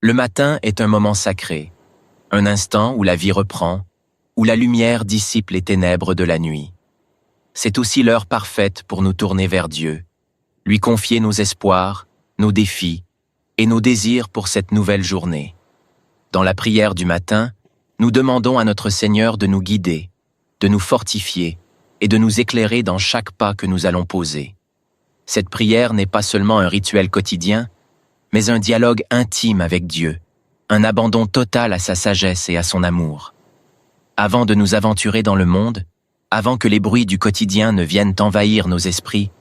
Le matin est un moment sacré, un instant où la vie reprend, où la lumière dissipe les ténèbres de la nuit. C'est aussi l'heure parfaite pour nous tourner vers Dieu, lui confier nos espoirs, nos défis et nos désirs pour cette nouvelle journée. Dans la prière du matin, nous demandons à notre Seigneur de nous guider, de nous fortifier et de nous éclairer dans chaque pas que nous allons poser. Cette prière n'est pas seulement un rituel quotidien, mais un dialogue intime avec Dieu, un abandon total à sa sagesse et à son amour. Avant de nous aventurer dans le monde, avant que les bruits du quotidien ne viennent envahir nos esprits,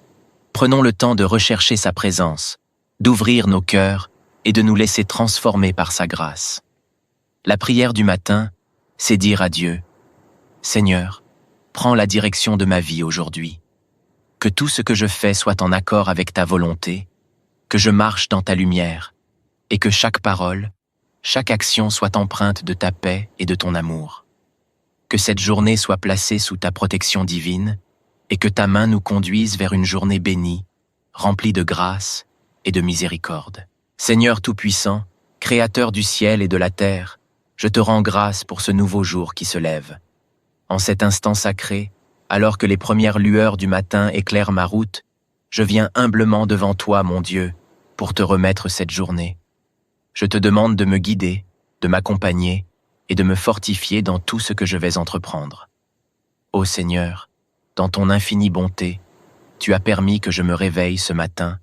prenons le temps de rechercher sa présence, d'ouvrir nos cœurs et de nous laisser transformer par sa grâce. La prière du matin, c'est dire à Dieu, « Seigneur, prends la direction de ma vie aujourd'hui. Que tout ce que je fais soit en accord avec ta volonté, que je marche dans ta lumière, et que chaque parole, chaque action soit empreinte de ta paix et de ton amour. Que cette journée soit placée sous ta protection divine, et que ta main nous conduise vers une journée bénie, remplie de grâce et de miséricorde. Seigneur Tout-Puissant, Créateur du ciel et de la terre, je te rends grâce pour ce nouveau jour qui se lève. En cet instant sacré, alors que les premières lueurs du matin éclairent ma route, je viens humblement devant toi, mon Dieu, pour te remettre cette journée. Je te demande de me guider, de m'accompagner et de me fortifier dans tout ce que je vais entreprendre. Ô Seigneur, dans ton infinie bonté, tu as permis que je me réveille ce matin,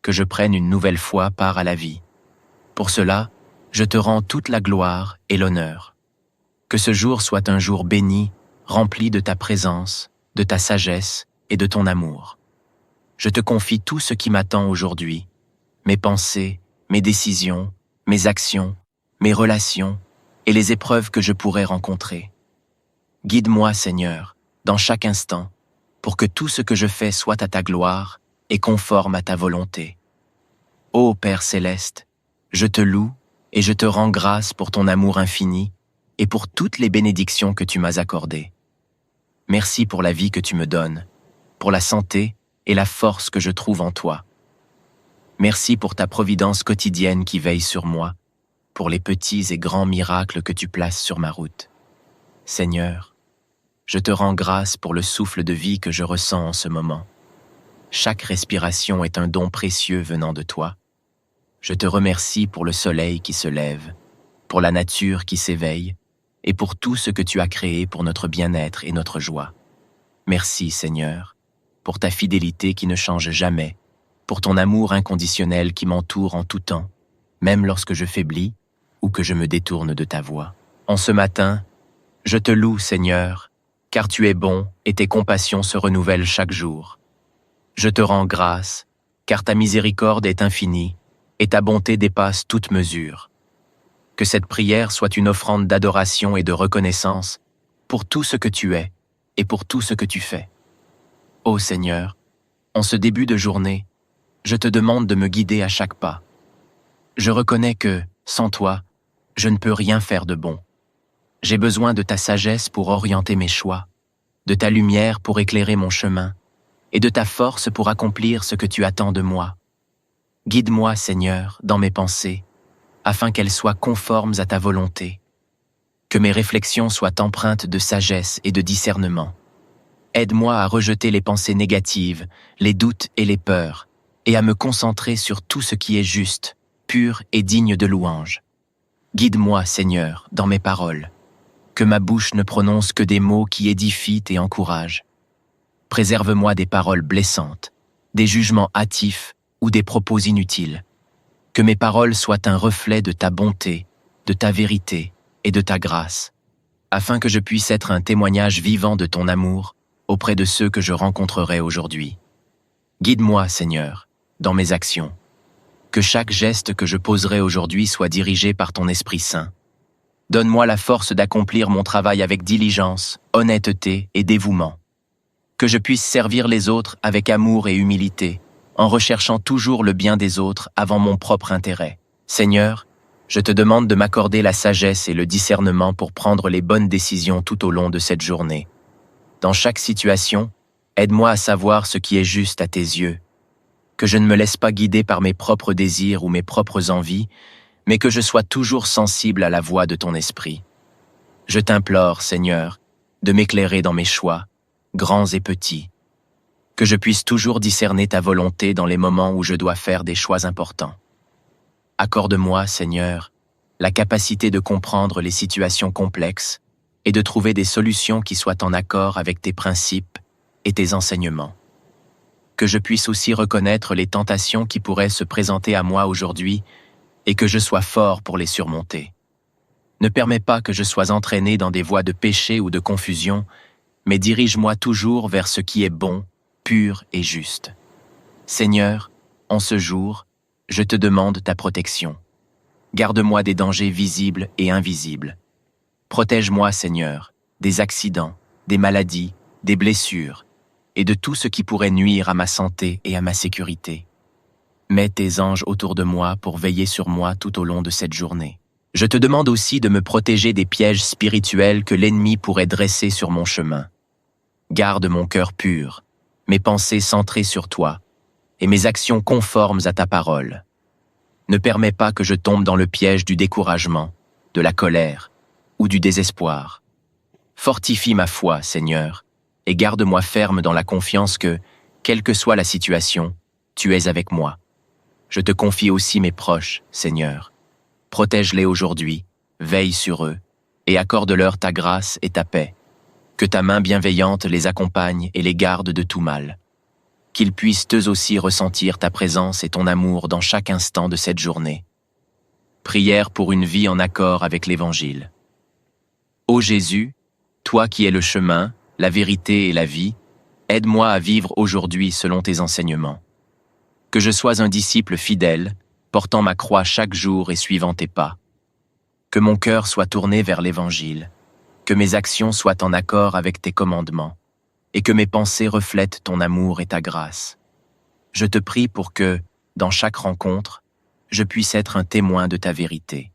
que je prenne une nouvelle fois part à la vie. Pour cela, je te rends toute la gloire et l'honneur. Que ce jour soit un jour béni, rempli de ta présence, de ta sagesse et de ton amour. Je te confie tout ce qui m'attend aujourd'hui, mes pensées, mes décisions, mes actions, mes relations et les épreuves que je pourrais rencontrer. Guide-moi, Seigneur, dans chaque instant, pour que tout ce que je fais soit à ta gloire et conforme à ta volonté. Ô Père céleste, je te loue et je te rends grâce pour ton amour infini et pour toutes les bénédictions que tu m'as accordées. Merci pour la vie que tu me donnes, pour la santé et la force que je trouve en toi. Merci pour ta providence quotidienne qui veille sur moi, pour les petits et grands miracles que tu places sur ma route. Seigneur, je te rends grâce pour le souffle de vie que je ressens en ce moment. Chaque respiration est un don précieux venant de toi. Je te remercie pour le soleil qui se lève, pour la nature qui s'éveille, et pour tout ce que tu as créé pour notre bien-être et notre joie. Merci, Seigneur, pour ta fidélité qui ne change jamais, pour ton amour inconditionnel qui m'entoure en tout temps, même lorsque je faiblis ou que je me détourne de ta voie. En ce matin, je te loue, Seigneur, car tu es bon et tes compassions se renouvellent chaque jour. Je te rends grâce, car ta miséricorde est infinie et ta bonté dépasse toute mesure. Que cette prière soit une offrande d'adoration et de reconnaissance pour tout ce que tu es et pour tout ce que tu fais. Ô Seigneur, en ce début de journée, je te demande de me guider à chaque pas. Je reconnais que, sans toi, je ne peux rien faire de bon. J'ai besoin de ta sagesse pour orienter mes choix, de ta lumière pour éclairer mon chemin, et de ta force pour accomplir ce que tu attends de moi. Guide-moi, Seigneur, dans mes pensées, afin qu'elles soient conformes à ta volonté. Que mes réflexions soient empreintes de sagesse et de discernement. Aide-moi à rejeter les pensées négatives, les doutes et les peurs, et à me concentrer sur tout ce qui est juste, pur et digne de louange. Guide-moi, Seigneur, dans mes paroles. Que ma bouche ne prononce que des mots qui édifient et encouragent. Préserve-moi des paroles blessantes, des jugements hâtifs ou des propos inutiles. Que mes paroles soient un reflet de ta bonté, de ta vérité et de ta grâce, afin que je puisse être un témoignage vivant de ton amour auprès de ceux que je rencontrerai aujourd'hui. Guide-moi, Seigneur, dans mes actions. Que chaque geste que je poserai aujourd'hui soit dirigé par ton Esprit Saint. Donne-moi la force d'accomplir mon travail avec diligence, honnêteté et dévouement. Que je puisse servir les autres avec amour et humilité, en recherchant toujours le bien des autres avant mon propre intérêt. Seigneur, je te demande de m'accorder la sagesse et le discernement pour prendre les bonnes décisions tout au long de cette journée. Dans chaque situation, aide-moi à savoir ce qui est juste à tes yeux. Que je ne me laisse pas guider par mes propres désirs ou mes propres envies, mais que je sois toujours sensible à la voix de ton esprit. Je t'implore, Seigneur, de m'éclairer dans mes choix, grands et petits, que je puisse toujours discerner ta volonté dans les moments où je dois faire des choix importants. Accorde-moi, Seigneur, la capacité de comprendre les situations complexes et de trouver des solutions qui soient en accord avec tes principes et tes enseignements. Que je puisse aussi reconnaître les tentations qui pourraient se présenter à moi aujourd'hui et que je sois fort pour les surmonter. Ne permets pas que je sois entraîné dans des voies de péché ou de confusion, mais dirige-moi toujours vers ce qui est bon, pur et juste. Seigneur, en ce jour, je te demande ta protection. Garde-moi des dangers visibles et invisibles. Protège-moi, Seigneur, des accidents, des maladies, des blessures, et de tout ce qui pourrait nuire à ma santé et à ma sécurité. Mets tes anges autour de moi pour veiller sur moi tout au long de cette journée. Je te demande aussi de me protéger des pièges spirituels que l'ennemi pourrait dresser sur mon chemin. Garde mon cœur pur, mes pensées centrées sur toi, et mes actions conformes à ta parole. Ne permets pas que je tombe dans le piège du découragement, de la colère ou du désespoir. Fortifie ma foi, Seigneur, et garde-moi ferme dans la confiance que, quelle que soit la situation, tu es avec moi. Je te confie aussi mes proches, Seigneur. Protège-les aujourd'hui, veille sur eux, et accorde-leur ta grâce et ta paix. Que ta main bienveillante les accompagne et les garde de tout mal. Qu'ils puissent eux aussi ressentir ta présence et ton amour dans chaque instant de cette journée. Prière pour une vie en accord avec l'Évangile. Ô Jésus, toi qui es le chemin, la vérité et la vie, aide-moi à vivre aujourd'hui selon tes enseignements. Que je sois un disciple fidèle, portant ma croix chaque jour et suivant tes pas. Que mon cœur soit tourné vers l'Évangile, que mes actions soient en accord avec tes commandements, et que mes pensées reflètent ton amour et ta grâce. Je te prie pour que, dans chaque rencontre, je puisse être un témoin de ta vérité.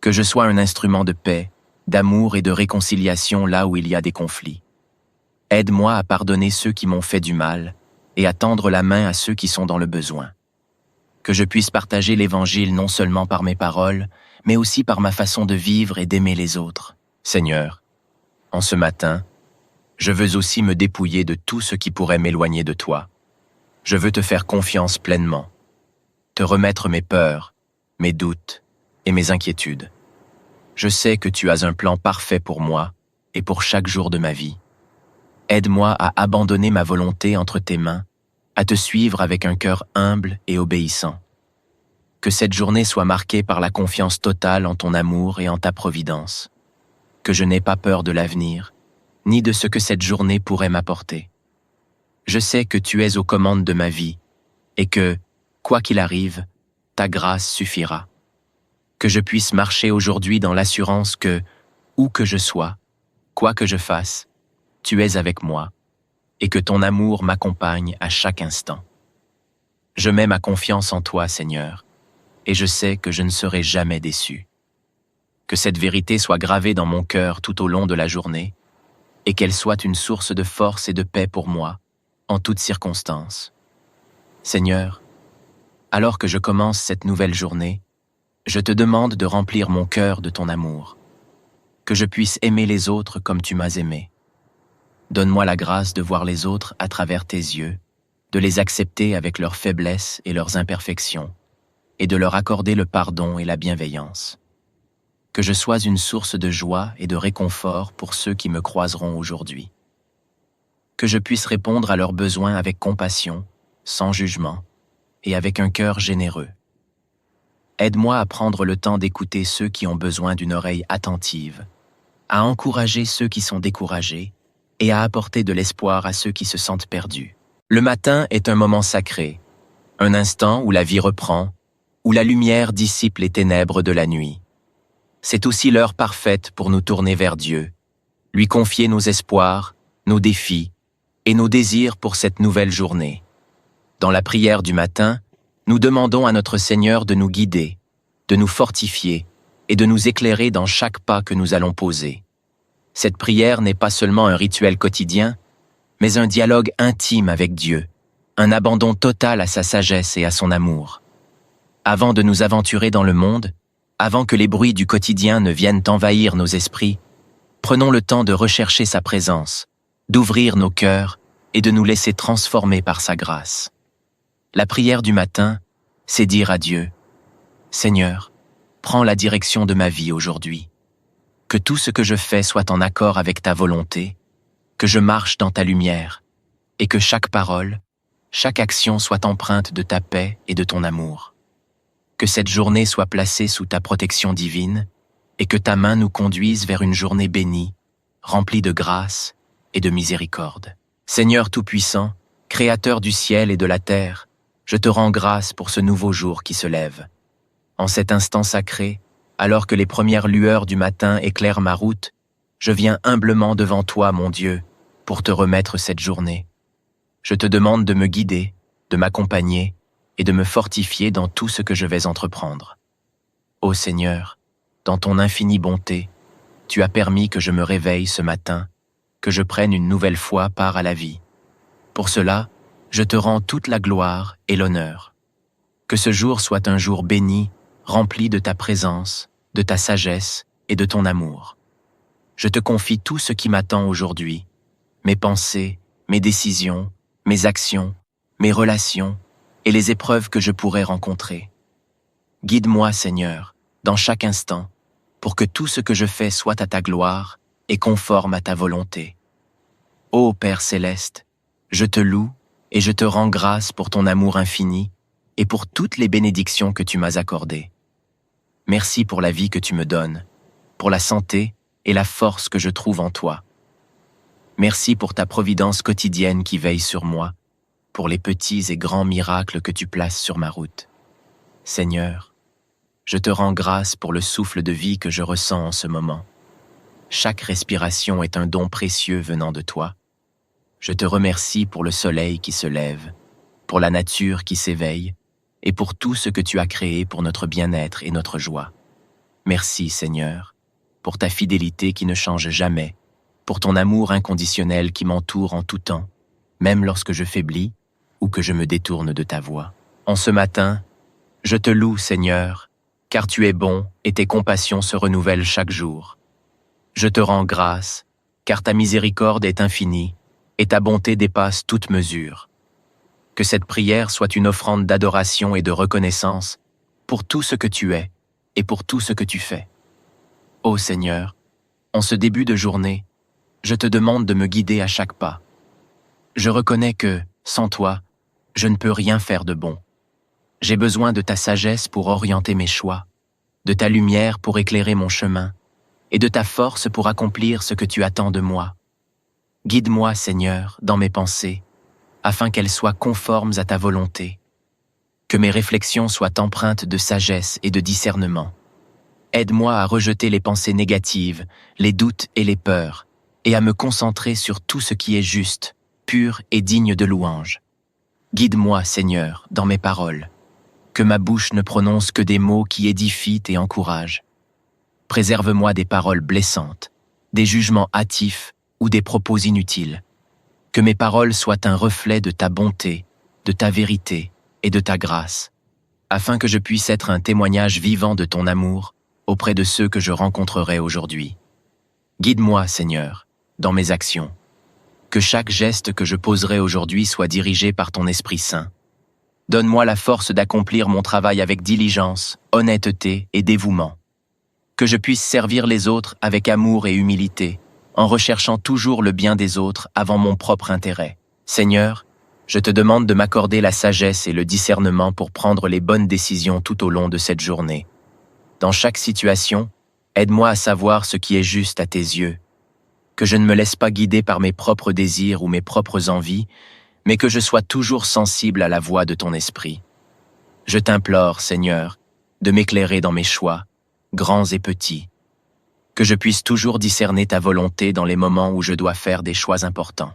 Que je sois un instrument de paix, d'amour et de réconciliation là où il y a des conflits. Aide-moi à pardonner ceux qui m'ont fait du mal et à tendre la main à ceux qui sont dans le besoin. Que je puisse partager l'Évangile non seulement par mes paroles, mais aussi par ma façon de vivre et d'aimer les autres. Seigneur, en ce matin, je veux aussi me dépouiller de tout ce qui pourrait m'éloigner de toi. Je veux te faire confiance pleinement, te remettre mes peurs, mes doutes et mes inquiétudes. Je sais que tu as un plan parfait pour moi et pour chaque jour de ma vie. Aide-moi à abandonner ma volonté entre tes mains, à te suivre avec un cœur humble et obéissant. Que cette journée soit marquée par la confiance totale en ton amour et en ta providence. Que je n'ai pas peur de l'avenir, ni de ce que cette journée pourrait m'apporter. Je sais que tu es aux commandes de ma vie, et que, quoi qu'il arrive, ta grâce suffira. Que je puisse marcher aujourd'hui dans l'assurance que, où que je sois, quoi que je fasse, tu es avec moi, et que ton amour m'accompagne à chaque instant. Je mets ma confiance en toi, Seigneur, et je sais que je ne serai jamais déçu. Que cette vérité soit gravée dans mon cœur tout au long de la journée, et qu'elle soit une source de force et de paix pour moi, en toutes circonstances. Seigneur, alors que je commence cette nouvelle journée, je te demande de remplir mon cœur de ton amour, que je puisse aimer les autres comme tu m'as aimé. Donne-moi la grâce de voir les autres à travers tes yeux, de les accepter avec leurs faiblesses et leurs imperfections, et de leur accorder le pardon et la bienveillance. Que je sois une source de joie et de réconfort pour ceux qui me croiseront aujourd'hui. Que je puisse répondre à leurs besoins avec compassion, sans jugement, et avec un cœur généreux. Aide-moi à prendre le temps d'écouter ceux qui ont besoin d'une oreille attentive, à encourager ceux qui sont découragés, et à apporter de l'espoir à ceux qui se sentent perdus. Le matin est un moment sacré, un instant où la vie reprend, où la lumière dissipe les ténèbres de la nuit. C'est aussi l'heure parfaite pour nous tourner vers Dieu, lui confier nos espoirs, nos défis et nos désirs pour cette nouvelle journée. Dans la prière du matin, nous demandons à notre Seigneur de nous guider, de nous fortifier et de nous éclairer dans chaque pas que nous allons poser. Cette prière n'est pas seulement un rituel quotidien, mais un dialogue intime avec Dieu, un abandon total à sa sagesse et à son amour. Avant de nous aventurer dans le monde, Avant que les bruits du quotidien ne viennent envahir nos esprits, prenons le temps de rechercher sa présence, d'ouvrir nos cœurs et de nous laisser transformer par sa grâce. La prière du matin, c'est dire à Dieu, « Seigneur, prends la direction de ma vie aujourd'hui. Que tout ce que je fais soit en accord avec ta volonté, que je marche dans ta lumière, et que chaque parole, chaque action soit empreinte de ta paix et de ton amour. Que cette journée soit placée sous ta protection divine, et que ta main nous conduise vers une journée bénie, remplie de grâce et de miséricorde. Seigneur Tout-Puissant, Créateur du ciel et de la terre, je te rends grâce pour ce nouveau jour qui se lève. En cet instant sacré, alors que les premières lueurs du matin éclairent ma route, je viens humblement devant toi, mon Dieu, pour te remettre cette journée. Je te demande de me guider, de m'accompagner et de me fortifier dans tout ce que je vais entreprendre. Ô Seigneur, dans ton infinie bonté, tu as permis que je me réveille ce matin, que je prenne une nouvelle fois part à la vie. Pour cela, je te rends toute la gloire et l'honneur. Que ce jour soit un jour béni, rempli de ta présence, de ta sagesse et de ton amour. Je te confie tout ce qui m'attend aujourd'hui, mes pensées, mes décisions, mes actions, mes relations et les épreuves que je pourrais rencontrer. Guide-moi, Seigneur, dans chaque instant, pour que tout ce que je fais soit à ta gloire et conforme à ta volonté. Ô Père céleste, je te loue et je te rends grâce pour ton amour infini et pour toutes les bénédictions que tu m'as accordées. Merci pour la vie que tu me donnes, pour la santé et la force que je trouve en toi. Merci pour ta providence quotidienne qui veille sur moi, pour les petits et grands miracles que tu places sur ma route. Seigneur, je te rends grâce pour le souffle de vie que je ressens en ce moment. Chaque respiration est un don précieux venant de toi. Je te remercie pour le soleil qui se lève, pour la nature qui s'éveille, et pour tout ce que tu as créé pour notre bien-être et notre joie. Merci, Seigneur, pour ta fidélité qui ne change jamais, pour ton amour inconditionnel qui m'entoure en tout temps, même lorsque je faiblis ou que je me détourne de ta voie. En ce matin, je te loue, Seigneur, car tu es bon et tes compassions se renouvellent chaque jour. Je te rends grâce, car ta miséricorde est infinie et ta bonté dépasse toute mesure. Que cette prière soit une offrande d'adoration et de reconnaissance pour tout ce que tu es et pour tout ce que tu fais. Ô Seigneur, en ce début de journée, je te demande de me guider à chaque pas. Je reconnais que, sans toi, je ne peux rien faire de bon. J'ai besoin de ta sagesse pour orienter mes choix, de ta lumière pour éclairer mon chemin, et de ta force pour accomplir ce que tu attends de moi. Guide-moi, Seigneur, dans mes pensées, afin qu'elles soient conformes à ta volonté. Que mes réflexions soient empreintes de sagesse et de discernement. Aide-moi à rejeter les pensées négatives, les doutes et les peurs, et à me concentrer sur tout ce qui est juste, pur et digne de louange. Guide-moi, Seigneur, dans mes paroles. Que ma bouche ne prononce que des mots qui édifient et encouragent. Préserve-moi des paroles blessantes, des jugements hâtifs ou des propos inutiles. Que mes paroles soient un reflet de ta bonté, de ta vérité et de ta grâce, afin que je puisse être un témoignage vivant de ton amour auprès de ceux que je rencontrerai aujourd'hui. Guide-moi, Seigneur, dans mes actions. Que chaque geste que je poserai aujourd'hui soit dirigé par ton Esprit Saint. Donne-moi la force d'accomplir mon travail avec diligence, honnêteté et dévouement. Que je puisse servir les autres avec amour et humilité, en recherchant toujours le bien des autres avant mon propre intérêt. Seigneur, je te demande de m'accorder la sagesse et le discernement pour prendre les bonnes décisions tout au long de cette journée. Dans chaque situation, aide-moi à savoir ce qui est juste à tes yeux. Que je ne me laisse pas guider par mes propres désirs ou mes propres envies, mais que je sois toujours sensible à la voix de ton esprit. Je t'implore, Seigneur, de m'éclairer dans mes choix, grands et petits. Que je puisse toujours discerner ta volonté dans les moments où je dois faire des choix importants.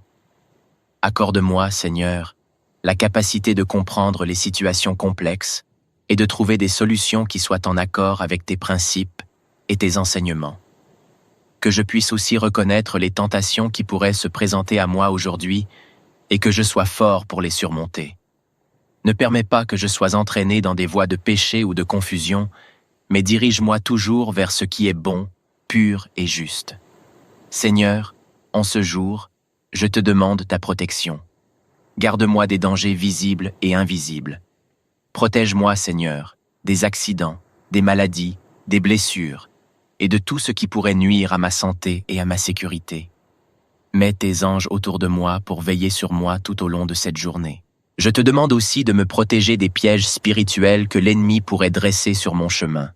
Accorde-moi, Seigneur, la capacité de comprendre les situations complexes et de trouver des solutions qui soient en accord avec tes principes et tes enseignements. Que je puisse aussi reconnaître les tentations qui pourraient se présenter à moi aujourd'hui et que je sois fort pour les surmonter. Ne permets pas que je sois entraîné dans des voies de péché ou de confusion, mais dirige-moi toujours vers ce qui est bon, pur et juste. Seigneur, en ce jour, je te demande ta protection. Garde-moi des dangers visibles et invisibles. Protège-moi, Seigneur, des accidents, des maladies, des blessures, et de tout ce qui pourrait nuire à ma santé et à ma sécurité. Mets tes anges autour de moi pour veiller sur moi tout au long de cette journée. Je te demande aussi de me protéger des pièges spirituels que l'ennemi pourrait dresser sur mon chemin.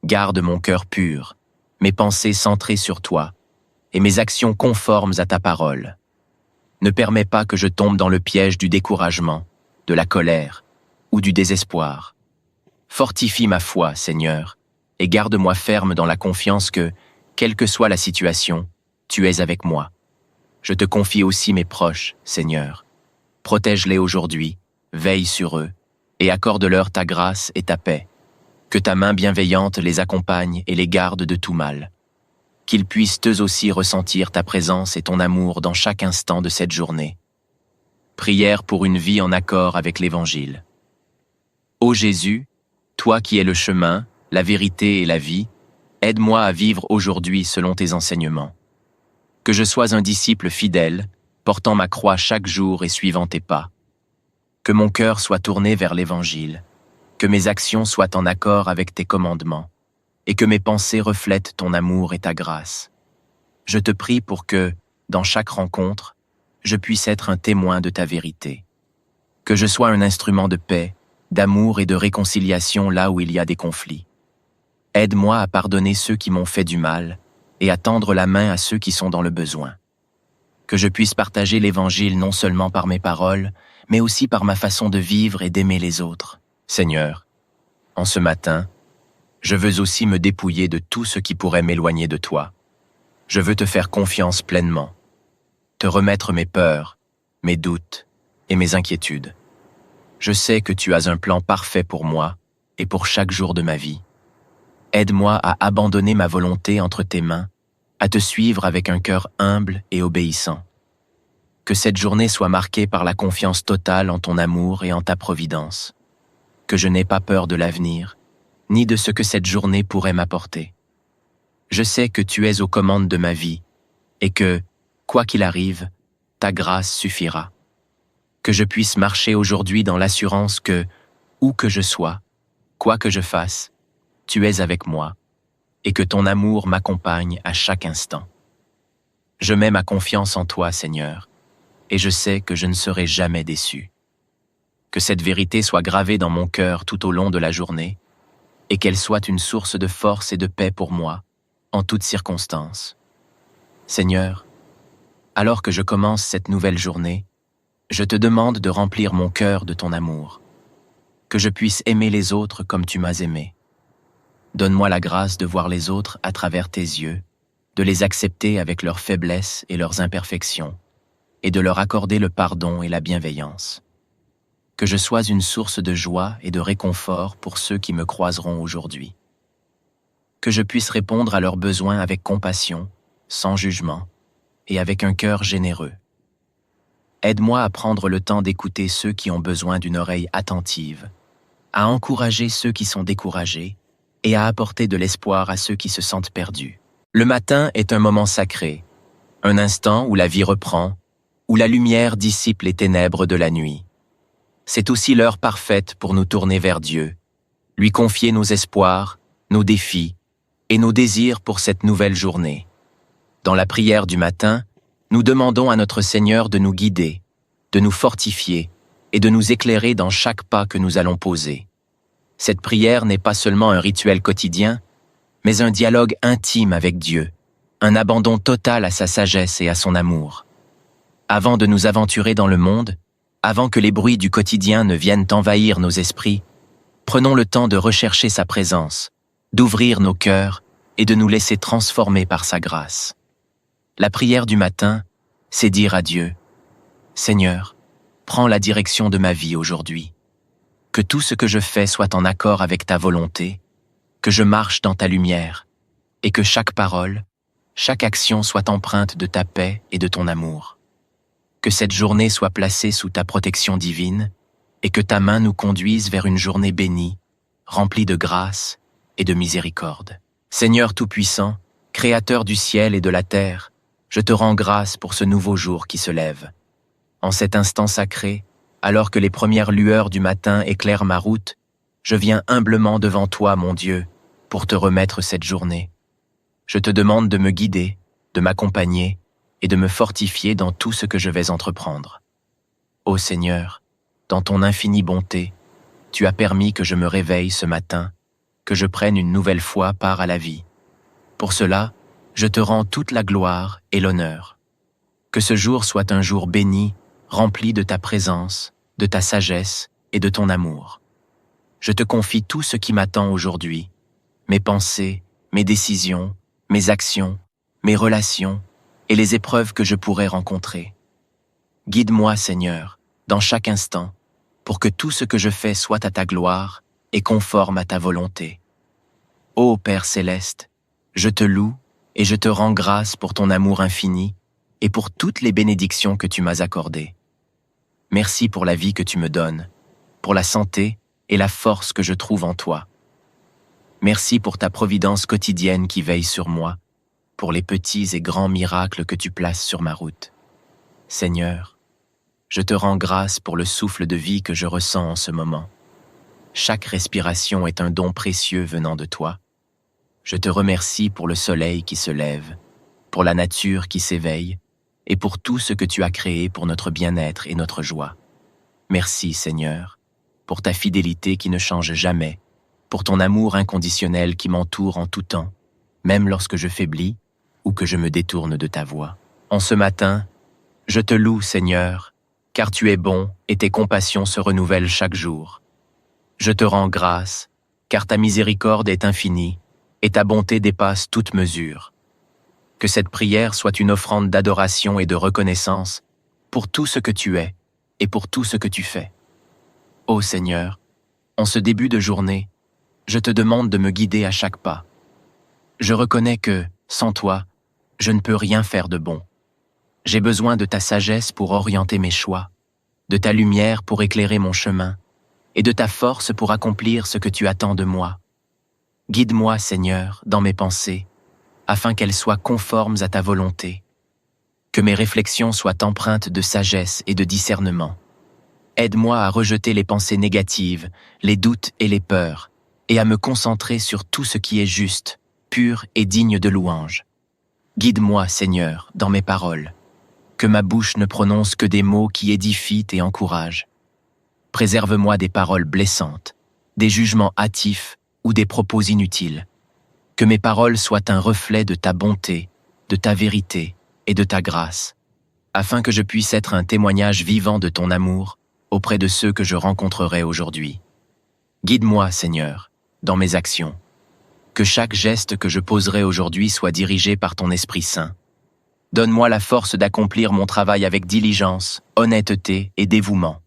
Garde mon cœur pur, mes pensées centrées sur toi, et mes actions conformes à ta parole. Ne permets pas que je tombe dans le piège du découragement, de la colère ou du désespoir. Fortifie ma foi, Seigneur, et garde-moi ferme dans la confiance que, quelle que soit la situation, tu es avec moi. Je te confie aussi mes proches, Seigneur. Protège-les aujourd'hui, veille sur eux, et accorde-leur ta grâce et ta paix. Que ta main bienveillante les accompagne et les garde de tout mal. Qu'ils puissent eux aussi ressentir ta présence et ton amour dans chaque instant de cette journée. Prière pour une vie en accord avec l'Évangile. Ô Jésus, toi qui es le chemin, la vérité et la vie, aide-moi à vivre aujourd'hui selon tes enseignements. Que je sois un disciple fidèle, portant ma croix chaque jour et suivant tes pas. Que mon cœur soit tourné vers l'Évangile, que mes actions soient en accord avec tes commandements, et que mes pensées reflètent ton amour et ta grâce. Je te prie pour que, dans chaque rencontre, je puisse être un témoin de ta vérité. Que je sois un instrument de paix, d'amour et de réconciliation là où il y a des conflits. Aide-moi à pardonner ceux qui m'ont fait du mal et à tendre la main à ceux qui sont dans le besoin. Que je puisse partager l'Évangile non seulement par mes paroles, mais aussi par ma façon de vivre et d'aimer les autres. Seigneur, en ce matin, je veux aussi me dépouiller de tout ce qui pourrait m'éloigner de toi. Je veux te faire confiance pleinement, te remettre mes peurs, mes doutes et mes inquiétudes. Je sais que tu as un plan parfait pour moi et pour chaque jour de ma vie. Aide-moi à abandonner ma volonté entre tes mains, à te suivre avec un cœur humble et obéissant. Que cette journée soit marquée par la confiance totale en ton amour et en ta providence. Que je n'ai pas peur de l'avenir, ni de ce que cette journée pourrait m'apporter. Je sais que tu es aux commandes de ma vie et que, quoi qu'il arrive, ta grâce suffira. Que je puisse marcher aujourd'hui dans l'assurance que, où que je sois, quoi que je fasse, tu es avec moi et que ton amour m'accompagne à chaque instant. Je mets ma confiance en toi, Seigneur, et je sais que je ne serai jamais déçu. Que cette vérité soit gravée dans mon cœur tout au long de la journée et qu'elle soit une source de force et de paix pour moi, en toutes circonstances. Seigneur, alors que je commence cette nouvelle journée, je te demande de remplir mon cœur de ton amour, que je puisse aimer les autres comme tu m'as aimé. Donne-moi la grâce de voir les autres à travers tes yeux, de les accepter avec leurs faiblesses et leurs imperfections, et de leur accorder le pardon et la bienveillance. Que je sois une source de joie et de réconfort pour ceux qui me croiseront aujourd'hui. Que je puisse répondre à leurs besoins avec compassion, sans jugement, et avec un cœur généreux. Aide-moi à prendre le temps d'écouter ceux qui ont besoin d'une oreille attentive, à encourager ceux qui sont découragés et à apporter de l'espoir à ceux qui se sentent perdus. Le matin est un moment sacré, un instant où la vie reprend, où la lumière dissipe les ténèbres de la nuit. C'est aussi l'heure parfaite pour nous tourner vers Dieu, lui confier nos espoirs, nos défis et nos désirs pour cette nouvelle journée. Dans la prière du matin, nous demandons à notre Seigneur de nous guider, de nous fortifier et de nous éclairer dans chaque pas que nous allons poser. Cette prière n'est pas seulement un rituel quotidien, mais un dialogue intime avec Dieu, un abandon total à sa sagesse et à son amour. Avant de nous aventurer dans le monde, avant que les bruits du quotidien ne viennent envahir nos esprits, prenons le temps de rechercher sa présence, d'ouvrir nos cœurs et de nous laisser transformer par sa grâce. La prière du matin, c'est dire à Dieu, « Seigneur, prends la direction de ma vie aujourd'hui. Que tout ce que je fais soit en accord avec ta volonté, que je marche dans ta lumière, et que chaque parole, chaque action soit empreinte de ta paix et de ton amour. Que cette journée soit placée sous ta protection divine, et que ta main nous conduise vers une journée bénie, remplie de grâce et de miséricorde. Seigneur Tout-Puissant, Créateur du ciel et de la terre, je te rends grâce pour ce nouveau jour qui se lève. En cet instant sacré, alors que les premières lueurs du matin éclairent ma route, je viens humblement devant toi, mon Dieu, pour te remettre cette journée. Je te demande de me guider, de m'accompagner et de me fortifier dans tout ce que je vais entreprendre. Ô Seigneur, dans ton infinie bonté, tu as permis que je me réveille ce matin, que je prenne une nouvelle fois part à la vie. Pour cela, je te rends toute la gloire et l'honneur. Que ce jour soit un jour béni, rempli de ta présence, de ta sagesse et de ton amour. Je te confie tout ce qui m'attend aujourd'hui, mes pensées, mes décisions, mes actions, mes relations et les épreuves que je pourrais rencontrer. Guide-moi, Seigneur, dans chaque instant, pour que tout ce que je fais soit à ta gloire et conforme à ta volonté. Ô Père céleste, je te loue et je te rends grâce pour ton amour infini et pour toutes les bénédictions que tu m'as accordées. Merci pour la vie que tu me donnes, pour la santé et la force que je trouve en toi. Merci pour ta providence quotidienne qui veille sur moi, pour les petits et grands miracles que tu places sur ma route. Seigneur, je te rends grâce pour le souffle de vie que je ressens en ce moment. Chaque respiration est un don précieux venant de toi. Je te remercie pour le soleil qui se lève, pour la nature qui s'éveille, et pour tout ce que tu as créé pour notre bien-être et notre joie. Merci, Seigneur, pour ta fidélité qui ne change jamais, pour ton amour inconditionnel qui m'entoure en tout temps, même lorsque je faiblis ou que je me détourne de ta voie. En ce matin, je te loue, Seigneur, car tu es bon et tes compassions se renouvellent chaque jour. Je te rends grâce, car ta miséricorde est infinie et ta bonté dépasse toute mesure. Que cette prière soit une offrande d'adoration et de reconnaissance pour tout ce que tu es et pour tout ce que tu fais. Ô Seigneur, en ce début de journée, je te demande de me guider à chaque pas. Je reconnais que, sans toi, je ne peux rien faire de bon. J'ai besoin de ta sagesse pour orienter mes choix, de ta lumière pour éclairer mon chemin, et de ta force pour accomplir ce que tu attends de moi. Guide-moi, Seigneur, dans mes pensées, afin qu'elles soient conformes à ta volonté. Que mes réflexions soient empreintes de sagesse et de discernement. Aide-moi à rejeter les pensées négatives, les doutes et les peurs, et à me concentrer sur tout ce qui est juste, pur et digne de louange. Guide-moi, Seigneur, dans mes paroles. Que ma bouche ne prononce que des mots qui édifient et encouragent. Préserve-moi des paroles blessantes, des jugements hâtifs ou des propos inutiles. Que mes paroles soient un reflet de ta bonté, de ta vérité et de ta grâce, afin que je puisse être un témoignage vivant de ton amour auprès de ceux que je rencontrerai aujourd'hui. Guide-moi, Seigneur, dans mes actions. Que chaque geste que je poserai aujourd'hui soit dirigé par ton Esprit Saint. Donne-moi la force d'accomplir mon travail avec diligence, honnêteté et dévouement.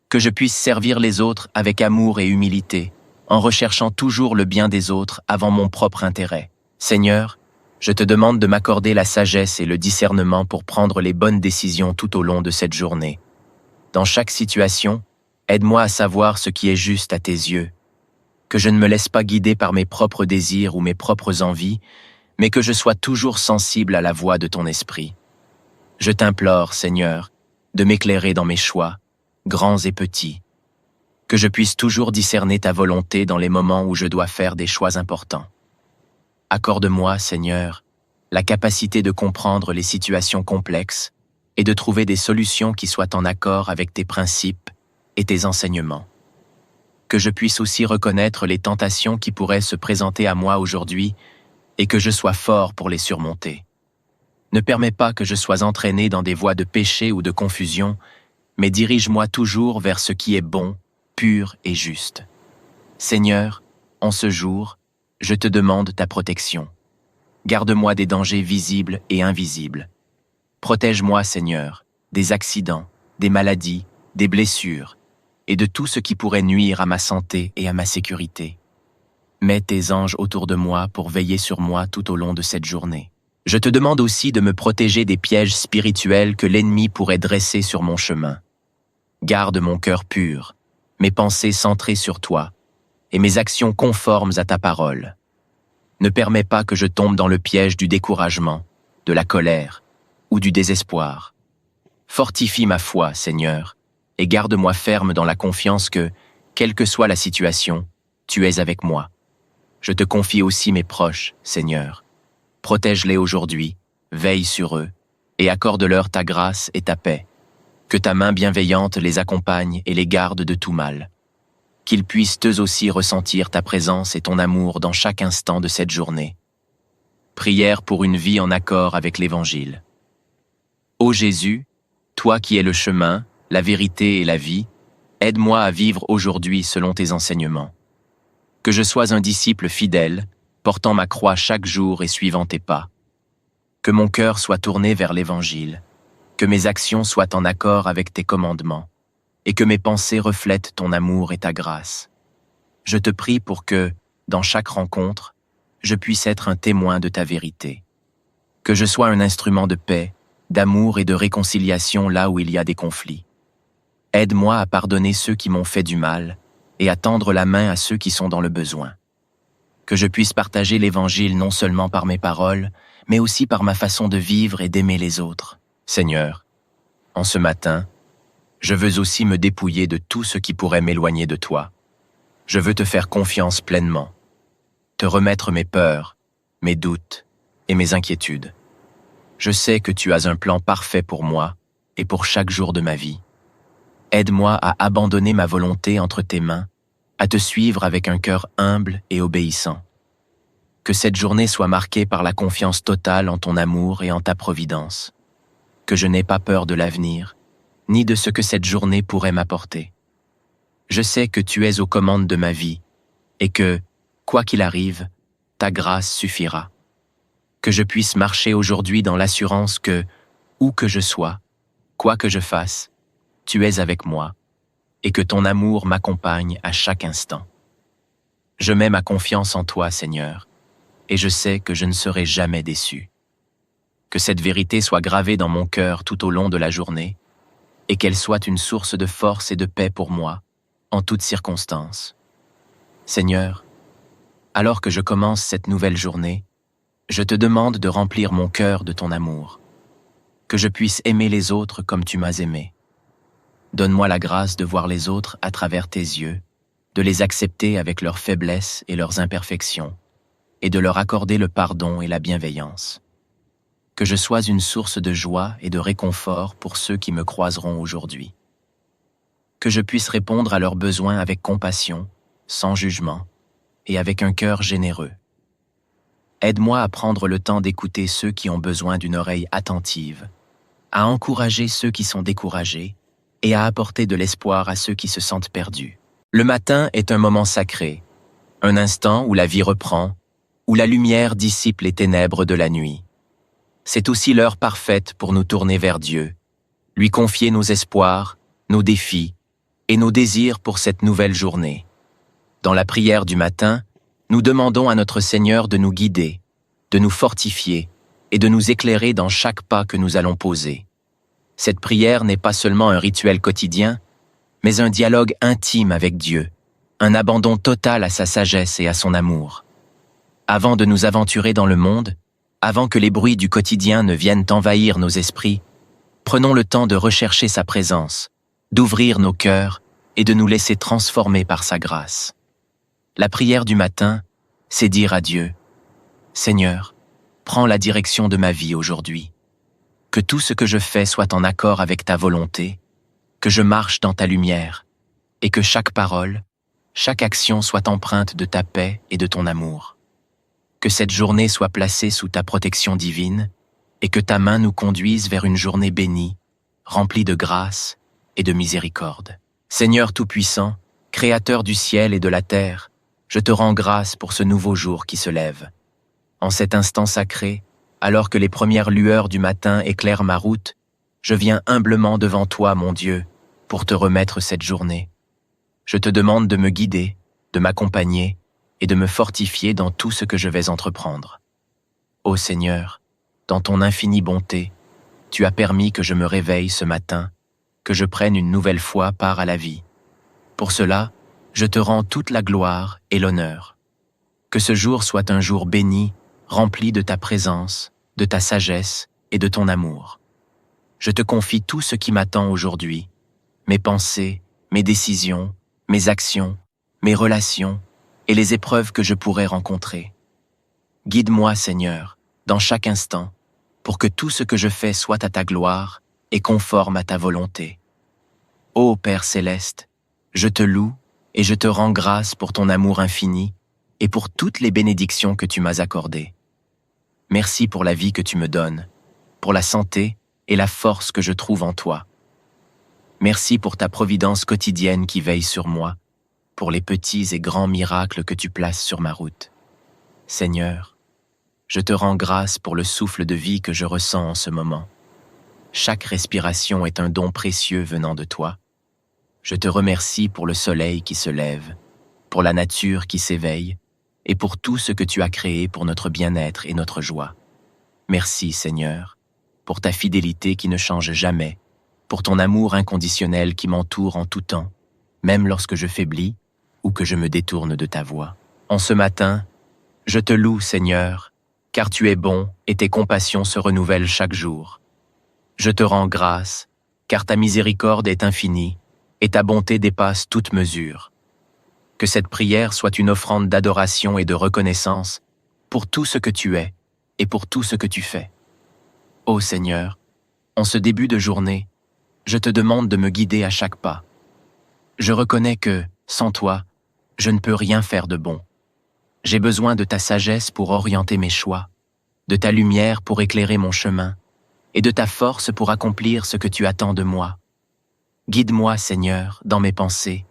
Que je puisse servir les autres avec amour et humilité, en recherchant toujours le bien des autres avant mon propre intérêt. Seigneur, je te demande de m'accorder la sagesse et le discernement pour prendre les bonnes décisions tout au long de cette journée. Dans chaque situation, aide-moi à savoir ce qui est juste à tes yeux. Que je ne me laisse pas guider par mes propres désirs ou mes propres envies, mais que je sois toujours sensible à la voix de ton esprit. Je t'implore, Seigneur, de m'éclairer dans mes choix, grands et petits. Que je puisse toujours discerner ta volonté dans les moments où je dois faire des choix importants. Accorde-moi, Seigneur, la capacité de comprendre les situations complexes et de trouver des solutions qui soient en accord avec tes principes et tes enseignements. Que je puisse aussi reconnaître les tentations qui pourraient se présenter à moi aujourd'hui et que je sois fort pour les surmonter. Ne permets pas que je sois entraîné dans des voies de péché ou de confusion, mais dirige-moi toujours vers ce qui est bon, pur et juste. Seigneur, en ce jour, je te demande ta protection. Garde-moi des dangers visibles et invisibles. Protège-moi, Seigneur, des accidents, des maladies, des blessures, et de tout ce qui pourrait nuire à ma santé et à ma sécurité. Mets tes anges autour de moi pour veiller sur moi tout au long de cette journée. Je te demande aussi de me protéger des pièges spirituels que l'ennemi pourrait dresser sur mon chemin. Garde mon cœur pur, mes pensées centrées sur toi, et mes actions conformes à ta parole. Ne permets pas que je tombe dans le piège du découragement, de la colère ou du désespoir. Fortifie ma foi, Seigneur, et garde-moi ferme dans la confiance que, quelle que soit la situation, tu es avec moi. Je te confie aussi mes proches, Seigneur. Protège-les aujourd'hui, veille sur eux, et accorde-leur ta grâce et ta paix. Que ta main bienveillante les accompagne et les garde de tout mal. Qu'ils puissent eux aussi ressentir ta présence et ton amour dans chaque instant de cette journée. Prière pour une vie en accord avec l'Évangile. Ô Jésus, toi qui es le chemin, la vérité et la vie, aide-moi à vivre aujourd'hui selon tes enseignements. Que je sois un disciple fidèle, portant ma croix chaque jour et suivant tes pas. Que mon cœur soit tourné vers l'Évangile, que mes actions soient en accord avec tes commandements, et que mes pensées reflètent ton amour et ta grâce. Je te prie pour que, dans chaque rencontre, je puisse être un témoin de ta vérité. Que je sois un instrument de paix, d'amour et de réconciliation là où il y a des conflits. Aide-moi à pardonner ceux qui m'ont fait du mal et à tendre la main à ceux qui sont dans le besoin. Que je puisse partager l'Évangile non seulement par mes paroles, mais aussi par ma façon de vivre et d'aimer les autres. Seigneur, en ce matin, je veux aussi me dépouiller de tout ce qui pourrait m'éloigner de toi. Je veux te faire confiance pleinement, te remettre mes peurs, mes doutes et mes inquiétudes. Je sais que tu as un plan parfait pour moi et pour chaque jour de ma vie. Aide-moi à abandonner ma volonté entre tes mains, à te suivre avec un cœur humble et obéissant. Que cette journée soit marquée par la confiance totale en ton amour et en ta providence. Que je n'ai pas peur de l'avenir, ni de ce que cette journée pourrait m'apporter. Je sais que tu es aux commandes de ma vie et que, quoi qu'il arrive, ta grâce suffira. Que je puisse marcher aujourd'hui dans l'assurance que, où que je sois, quoi que je fasse, tu es avec moi et que ton amour m'accompagne à chaque instant. Je mets ma confiance en toi, Seigneur, et je sais que je ne serai jamais déçu. Que cette vérité soit gravée dans mon cœur tout au long de la journée et qu'elle soit une source de force et de paix pour moi, en toutes circonstances. Seigneur, alors que je commence cette nouvelle journée, je te demande de remplir mon cœur de ton amour, que je puisse aimer les autres comme tu m'as aimé. Donne-moi la grâce de voir les autres à travers tes yeux, de les accepter avec leurs faiblesses et leurs imperfections, et de leur accorder le pardon et la bienveillance. Que je sois une source de joie et de réconfort pour ceux qui me croiseront aujourd'hui. Que je puisse répondre à leurs besoins avec compassion, sans jugement, et avec un cœur généreux. Aide-moi à prendre le temps d'écouter ceux qui ont besoin d'une oreille attentive, à encourager ceux qui sont découragés et à apporter de l'espoir à ceux qui se sentent perdus. Le matin est un moment sacré, un instant où la vie reprend, où la lumière dissipe les ténèbres de la nuit. C'est aussi l'heure parfaite pour nous tourner vers Dieu, lui confier nos espoirs, nos défis et nos désirs pour cette nouvelle journée. Dans la prière du matin, nous demandons à notre Seigneur de nous guider, de nous fortifier et de nous éclairer dans chaque pas que nous allons poser. Cette prière n'est pas seulement un rituel quotidien, mais un dialogue intime avec Dieu, un abandon total à sa sagesse et à son amour. Avant de nous aventurer dans le monde, avant que les bruits du quotidien ne viennent envahir nos esprits, prenons le temps de rechercher sa présence, d'ouvrir nos cœurs et de nous laisser transformer par sa grâce. La prière du matin, c'est dire à Dieu, « Seigneur, prends la direction de ma vie aujourd'hui. Que tout ce que je fais soit en accord avec ta volonté, que je marche dans ta lumière, et que chaque parole, chaque action soit empreinte de ta paix et de ton amour. Que cette journée soit placée sous ta protection divine, et que ta main nous conduise vers une journée bénie, remplie de grâce et de miséricorde. Seigneur Tout-Puissant, Créateur du ciel et de la terre, je te rends grâce pour ce nouveau jour qui se lève. En cet instant sacré, alors que les premières lueurs du matin éclairent ma route, je viens humblement devant toi, mon Dieu, pour te remettre cette journée. Je te demande de me guider, de m'accompagner et de me fortifier dans tout ce que je vais entreprendre. Ô Seigneur, dans ton infinie bonté, tu as permis que je me réveille ce matin, que je prenne une nouvelle fois part à la vie. Pour cela, Je te rends toute la gloire et l'honneur. Que ce jour soit un jour béni, rempli de ta présence, de ta sagesse et de ton amour. Je te confie tout ce qui m'attend aujourd'hui, mes pensées, mes décisions, mes actions, mes relations et les épreuves que je pourrais rencontrer. Guide-moi, Seigneur, dans chaque instant, pour que tout ce que je fais soit à ta gloire et conforme à ta volonté. Ô Père céleste, je te loue et je te rends grâce pour ton amour infini et pour toutes les bénédictions que tu m'as accordées. Merci pour la vie que tu me donnes, pour la santé et la force que je trouve en toi. Merci pour ta providence quotidienne qui veille sur moi, pour les petits et grands miracles que tu places sur ma route. Seigneur, je te rends grâce pour le souffle de vie que je ressens en ce moment. Chaque respiration est un don précieux venant de toi. Je te remercie pour le soleil qui se lève, pour la nature qui s'éveille, et pour tout ce que tu as créé pour notre bien-être et notre joie. Merci, Seigneur, pour ta fidélité qui ne change jamais, pour ton amour inconditionnel qui m'entoure en tout temps, même lorsque je faiblis ou que je me détourne de ta voie. En ce matin, je te loue, Seigneur, car tu es bon et tes compassions se renouvellent chaque jour. Je te rends grâce, car ta miséricorde est infinie et ta bonté dépasse toute mesure. Que cette prière soit une offrande d'adoration et de reconnaissance pour tout ce que tu es et pour tout ce que tu fais. Ô Seigneur, en ce début de journée, je te demande de me guider à chaque pas. Je reconnais que, sans toi, je ne peux rien faire de bon. J'ai besoin de ta sagesse pour orienter mes choix, de ta lumière pour éclairer mon chemin, et de ta force pour accomplir ce que tu attends de moi. Guide-moi, Seigneur, dans mes pensées,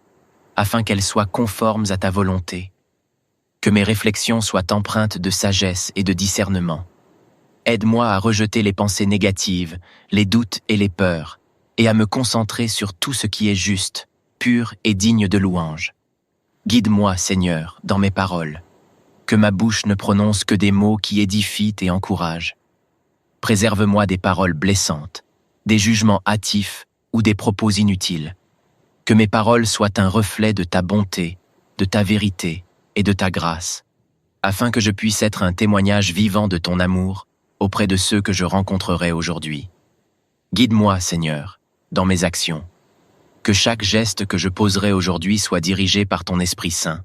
afin qu'elles soient conformes à ta volonté. Que mes réflexions soient empreintes de sagesse et de discernement. Aide-moi à rejeter les pensées négatives, les doutes et les peurs, et à me concentrer sur tout ce qui est juste, pur et digne de louange. Guide-moi, Seigneur, dans mes paroles. Que ma bouche ne prononce que des mots qui édifient et encouragent. Préserve-moi des paroles blessantes, des jugements hâtifs ou des propos inutiles. Que mes paroles soient un reflet de ta bonté, de ta vérité et de ta grâce, afin que je puisse être un témoignage vivant de ton amour auprès de ceux que je rencontrerai aujourd'hui. Guide-moi, Seigneur, dans mes actions. Que chaque geste que je poserai aujourd'hui soit dirigé par ton Esprit Saint.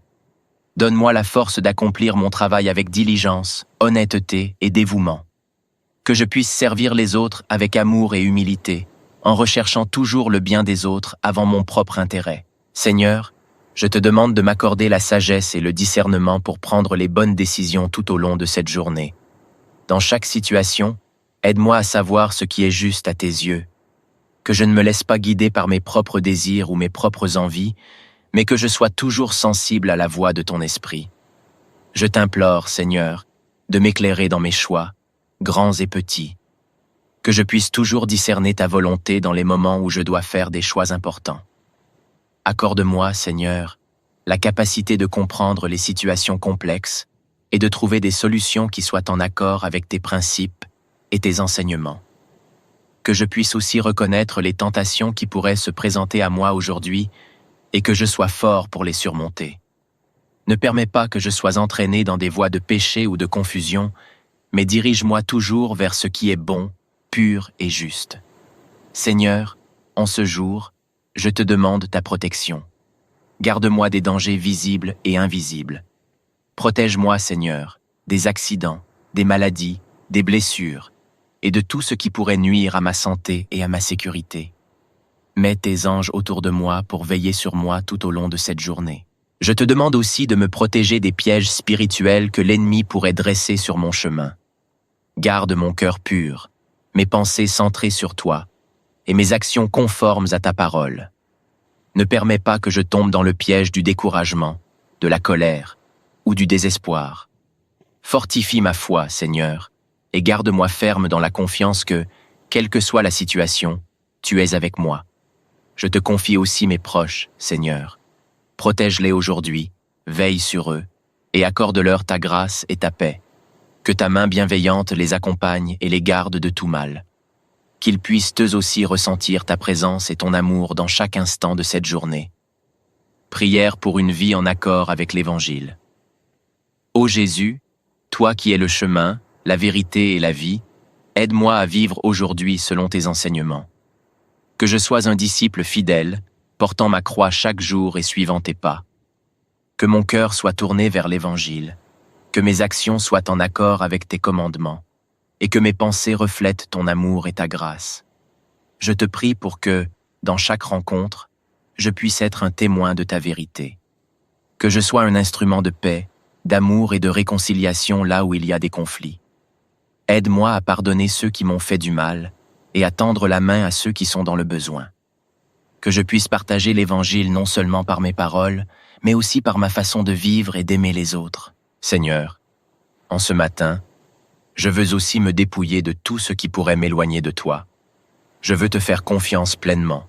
Donne-moi la force d'accomplir mon travail avec diligence, honnêteté et dévouement. Que je puisse servir les autres avec amour et humilité, en recherchant toujours le bien des autres avant mon propre intérêt. Seigneur, je te demande de m'accorder la sagesse et le discernement pour prendre les bonnes décisions tout au long de cette journée. Dans chaque situation, aide-moi à savoir ce qui est juste à tes yeux. Que je ne me laisse pas guider par mes propres désirs ou mes propres envies, mais que je sois toujours sensible à la voix de ton esprit. Je t'implore, Seigneur, de m'éclairer dans mes choix, grands et petits. Que je puisse toujours discerner ta volonté dans les moments où je dois faire des choix importants. Accorde-moi, Seigneur, la capacité de comprendre les situations complexes et de trouver des solutions qui soient en accord avec tes principes et tes enseignements. Que je puisse aussi reconnaître les tentations qui pourraient se présenter à moi aujourd'hui et que je sois fort pour les surmonter. Ne permets pas que je sois entraîné dans des voies de péché ou de confusion, mais dirige-moi toujours vers ce qui est bon, pur et juste. Seigneur, en ce jour, je te demande ta protection. Garde-moi des dangers visibles et invisibles. Protège-moi, Seigneur, des accidents, des maladies, des blessures, et de tout ce qui pourrait nuire à ma santé et à ma sécurité. Mets tes anges autour de moi pour veiller sur moi tout au long de cette journée. Je te demande aussi de me protéger des pièges spirituels que l'ennemi pourrait dresser sur mon chemin. Garde mon cœur pur, mes pensées centrées sur toi, et mes actions conformes à ta parole. Ne permets pas que je tombe dans le piège du découragement, de la colère ou du désespoir. Fortifie ma foi, Seigneur, et garde-moi ferme dans la confiance que, quelle que soit la situation, tu es avec moi. Je te confie aussi mes proches, Seigneur. Protège-les aujourd'hui, veille sur eux, et accorde-leur ta grâce et ta paix. Que ta main bienveillante les accompagne et les garde de tout mal. Qu'ils puissent eux aussi ressentir ta présence et ton amour dans chaque instant de cette journée. Prière pour une vie en accord avec l'Évangile. Ô Jésus, toi qui es le chemin, la vérité et la vie, aide-moi à vivre aujourd'hui selon tes enseignements. Que je sois un disciple fidèle, portant ma croix chaque jour et suivant tes pas. Que mon cœur soit tourné vers l'Évangile, que mes actions soient en accord avec tes commandements, et que mes pensées reflètent ton amour et ta grâce. Je te prie pour que, dans chaque rencontre, je puisse être un témoin de ta vérité. Que je sois un instrument de paix, d'amour et de réconciliation là où il y a des conflits. Aide-moi à pardonner ceux qui m'ont fait du mal et à tendre la main à ceux qui sont dans le besoin. Que je puisse partager l'Évangile non seulement par mes paroles, mais aussi par ma façon de vivre et d'aimer les autres. Seigneur, en ce matin, je veux aussi me dépouiller de tout ce qui pourrait m'éloigner de toi. Je veux te faire confiance pleinement,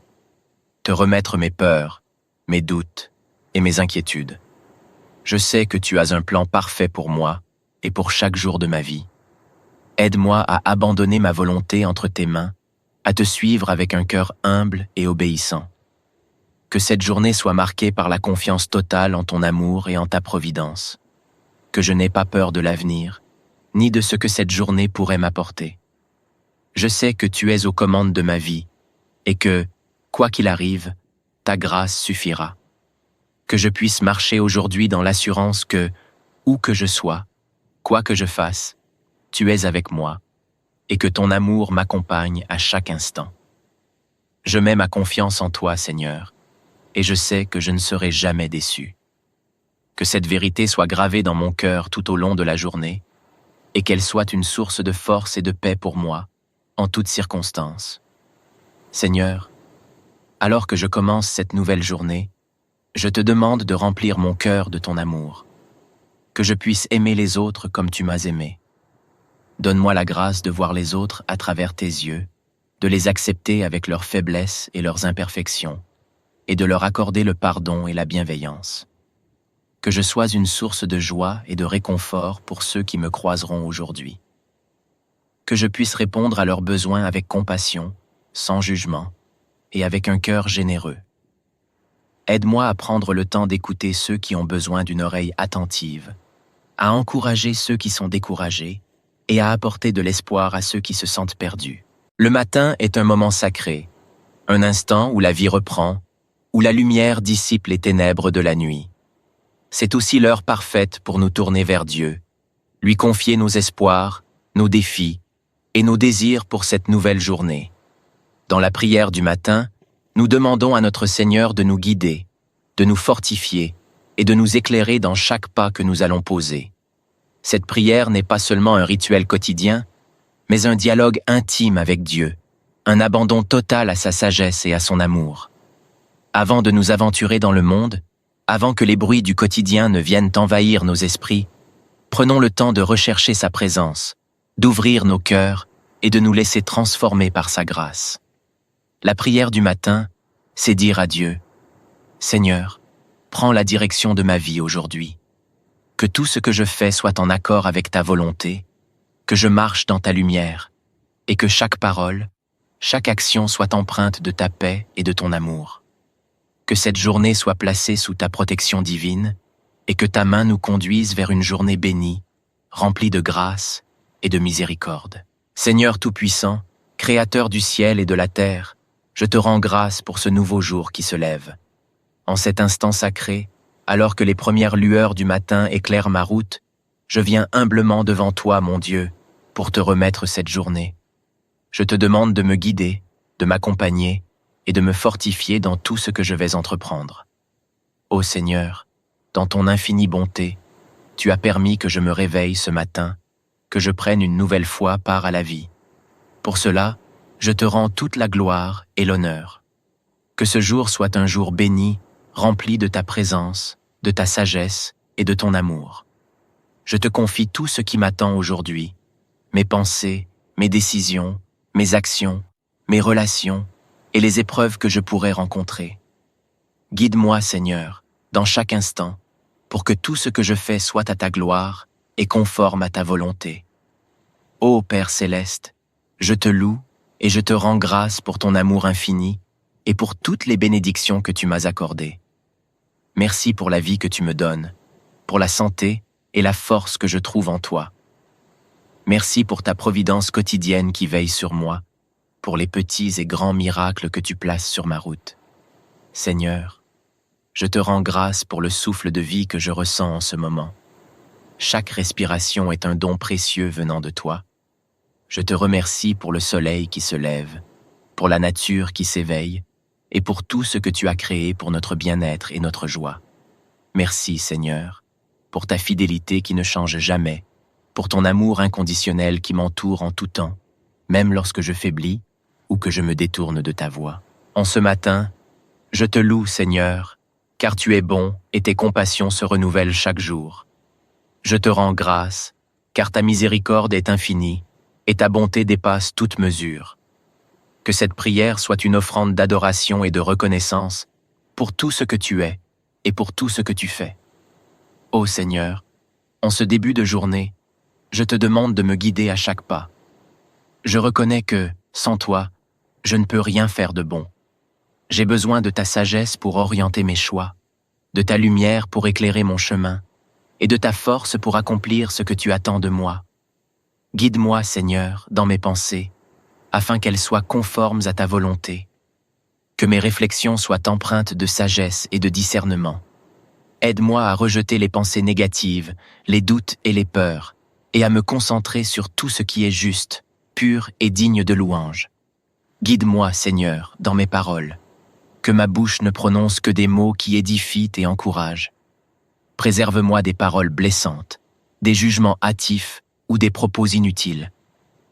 te remettre mes peurs, mes doutes et mes inquiétudes. Je sais que tu as un plan parfait pour moi et pour chaque jour de ma vie. Aide-moi à abandonner ma volonté entre tes mains, à te suivre avec un cœur humble et obéissant. Que cette journée soit marquée par la confiance totale en ton amour et en ta providence. Que je n'ai pas peur de l'avenir, ni de ce que cette journée pourrait m'apporter. Je sais que tu es aux commandes de ma vie et que, quoi qu'il arrive, ta grâce suffira. Que je puisse marcher aujourd'hui dans l'assurance que, où que je sois, quoi que je fasse, tu es avec moi et que ton amour m'accompagne à chaque instant. Je mets ma confiance en toi, Seigneur, et je sais que je ne serai jamais déçu. Que cette vérité soit gravée dans mon cœur tout au long de la journée et qu'elle soit une source de force et de paix pour moi, en toutes circonstances. Seigneur, alors que je commence cette nouvelle journée, je te demande de remplir mon cœur de ton amour, que je puisse aimer les autres comme tu m'as aimé. Donne-moi la grâce de voir les autres à travers tes yeux, de les accepter avec leurs faiblesses et leurs imperfections, et de leur accorder le pardon et la bienveillance. Que je sois une source de joie et de réconfort pour ceux qui me croiseront aujourd'hui. Que je puisse répondre à leurs besoins avec compassion, sans jugement, et avec un cœur généreux. Aide-moi à prendre le temps d'écouter ceux qui ont besoin d'une oreille attentive, à encourager ceux qui sont découragés et à apporter de l'espoir à ceux qui se sentent perdus. Le matin est un moment sacré, un instant où la vie reprend, où la lumière dissipe les ténèbres de la nuit. C'est aussi l'heure parfaite pour nous tourner vers Dieu, lui confier nos espoirs, nos défis et nos désirs pour cette nouvelle journée. Dans la prière du matin, nous demandons à notre Seigneur de nous guider, de nous fortifier et de nous éclairer dans chaque pas que nous allons poser. Cette prière n'est pas seulement un rituel quotidien, mais un dialogue intime avec Dieu, un abandon total à sa sagesse et à son amour. Avant de nous aventurer dans le monde, avant que les bruits du quotidien ne viennent envahir nos esprits, prenons le temps de rechercher sa présence, d'ouvrir nos cœurs et de nous laisser transformer par sa grâce. La prière du matin, c'est dire à Dieu, « Seigneur, prends la direction de ma vie aujourd'hui. Que tout ce que je fais soit en accord avec ta volonté, que je marche dans ta lumière, et que chaque parole, chaque action soit empreinte de ta paix et de ton amour. Que cette journée soit placée sous ta protection divine, et que ta main nous conduise vers une journée bénie, remplie de grâce et de miséricorde. Seigneur Tout-Puissant, Créateur du ciel et de la terre, je te rends grâce pour ce nouveau jour qui se lève. En cet instant sacré, alors que les premières lueurs du matin éclairent ma route, je viens humblement devant toi, mon Dieu, pour te remettre cette journée. Je te demande de me guider, de m'accompagner et de me fortifier dans tout ce que je vais entreprendre. Ô Seigneur, dans ton infinie bonté, tu as permis que je me réveille ce matin, que je prenne une nouvelle fois part à la vie. Pour cela, je te rends toute la gloire et l'honneur. Que ce jour soit un jour béni, rempli de ta présence, de ta sagesse et de ton amour. Je te confie tout ce qui m'attend aujourd'hui, mes pensées, mes décisions, mes actions, mes relations et les épreuves que je pourrais rencontrer. Guide-moi, Seigneur, dans chaque instant, pour que tout ce que je fais soit à ta gloire et conforme à ta volonté. Ô Père céleste, je te loue et je te rends grâce pour ton amour infini et pour toutes les bénédictions que tu m'as accordées. Merci pour la vie que tu me donnes, pour la santé et la force que je trouve en toi. Merci pour ta providence quotidienne qui veille sur moi, pour les petits et grands miracles que tu places sur ma route. Seigneur, je te rends grâce pour le souffle de vie que je ressens en ce moment. Chaque respiration est un don précieux venant de toi. Je te remercie pour le soleil qui se lève, pour la nature qui s'éveille, et pour tout ce que tu as créé pour notre bien-être et notre joie. Merci, Seigneur, pour ta fidélité qui ne change jamais, pour ton amour inconditionnel qui m'entoure en tout temps, même lorsque je faiblis ou que je me détourne de ta voie. En ce matin, je te loue, Seigneur, car tu es bon et tes compassions se renouvellent chaque jour. Je te rends grâce, car ta miséricorde est infinie et ta bonté dépasse toute mesure. Que cette prière soit une offrande d'adoration et de reconnaissance pour tout ce que tu es et pour tout ce que tu fais. Ô Seigneur, en ce début de journée, je te demande de me guider à chaque pas. Je reconnais que, sans toi, je ne peux rien faire de bon. J'ai besoin de ta sagesse pour orienter mes choix, de ta lumière pour éclairer mon chemin, et de ta force pour accomplir ce que tu attends de moi. Guide-moi, Seigneur, dans mes pensées, afin qu'elles soient conformes à ta volonté. Que mes réflexions soient empreintes de sagesse et de discernement. Aide-moi à rejeter les pensées négatives, les doutes et les peurs, et à me concentrer sur tout ce qui est juste, pur et digne de louange. Guide-moi, Seigneur, dans mes paroles. Que ma bouche ne prononce que des mots qui édifient et encouragent. Préserve-moi des paroles blessantes, des jugements hâtifs ou des propos inutiles.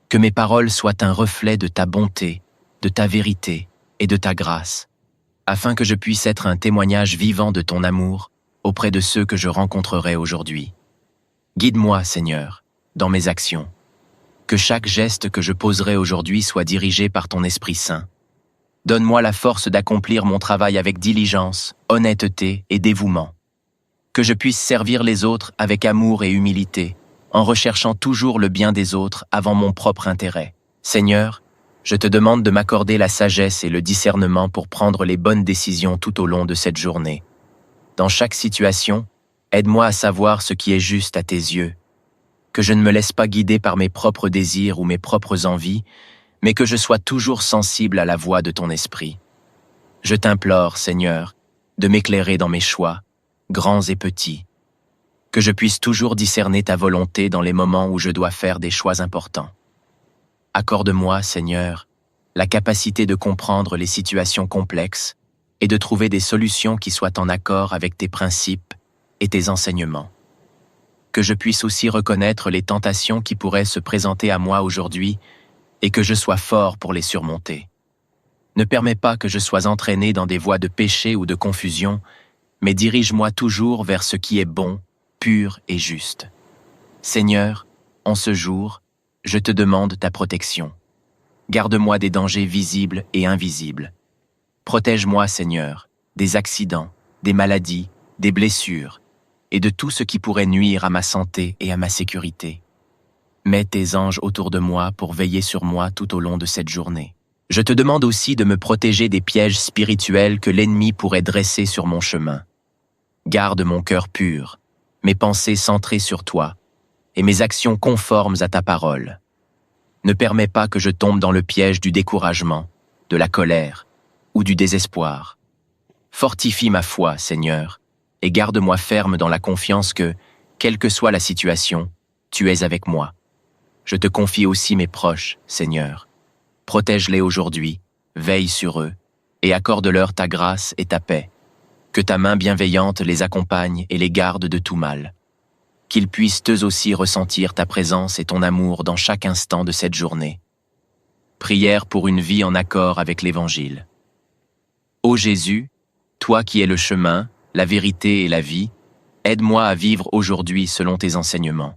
Que mes paroles soient un reflet de ta bonté, de ta vérité et de ta grâce, afin que je puisse être un témoignage vivant de ton amour auprès de ceux que je rencontrerai aujourd'hui. Guide-moi, Seigneur, dans mes actions. Que chaque geste que je poserai aujourd'hui soit dirigé par ton Esprit Saint. Donne-moi la force d'accomplir mon travail avec diligence, honnêteté et dévouement. Que je puisse servir les autres avec amour et humilité, en recherchant toujours le bien des autres avant mon propre intérêt. Seigneur, je te demande de m'accorder la sagesse et le discernement pour prendre les bonnes décisions tout au long de cette journée. Dans chaque situation, aide-moi à savoir ce qui est juste à tes yeux. Que je ne me laisse pas guider par mes propres désirs ou mes propres envies, mais que je sois toujours sensible à la voix de ton esprit. Je t'implore, Seigneur, de m'éclairer dans mes choix, grands et petits. Que je puisse toujours discerner ta volonté dans les moments où je dois faire des choix importants. Accorde-moi, Seigneur, la capacité de comprendre les situations complexes et de trouver des solutions qui soient en accord avec tes principes et tes enseignements. Que je puisse aussi reconnaître les tentations qui pourraient se présenter à moi aujourd'hui et que je sois fort pour les surmonter. Ne permets pas que je sois entraîné dans des voies de péché ou de confusion, mais dirige-moi toujours vers ce qui est bon, pur et juste. Seigneur, en ce jour, je te demande ta protection. Garde-moi des dangers visibles et invisibles. Protège-moi, Seigneur, des accidents, des maladies, des blessures, et de tout ce qui pourrait nuire à ma santé et à ma sécurité. Mets tes anges autour de moi pour veiller sur moi tout au long de cette journée. Je te demande aussi de me protéger des pièges spirituels que l'ennemi pourrait dresser sur mon chemin. Garde mon cœur pur, mes pensées centrées sur toi, et mes actions conformes à ta parole. Ne permets pas que je tombe dans le piège du découragement, de la colère ou du désespoir. Fortifie ma foi, Seigneur, et garde-moi ferme dans la confiance que, quelle que soit la situation, tu es avec moi. Je te confie aussi mes proches, Seigneur. Protège-les aujourd'hui, veille sur eux, et accorde-leur ta grâce et ta paix. Que ta main bienveillante les accompagne et les garde de tout mal. Qu'ils puissent eux aussi ressentir ta présence et ton amour dans chaque instant de cette journée. Prière pour une vie en accord avec l'Évangile. Ô Jésus, toi qui es le chemin, la vérité et la vie, aide-moi à vivre aujourd'hui selon tes enseignements.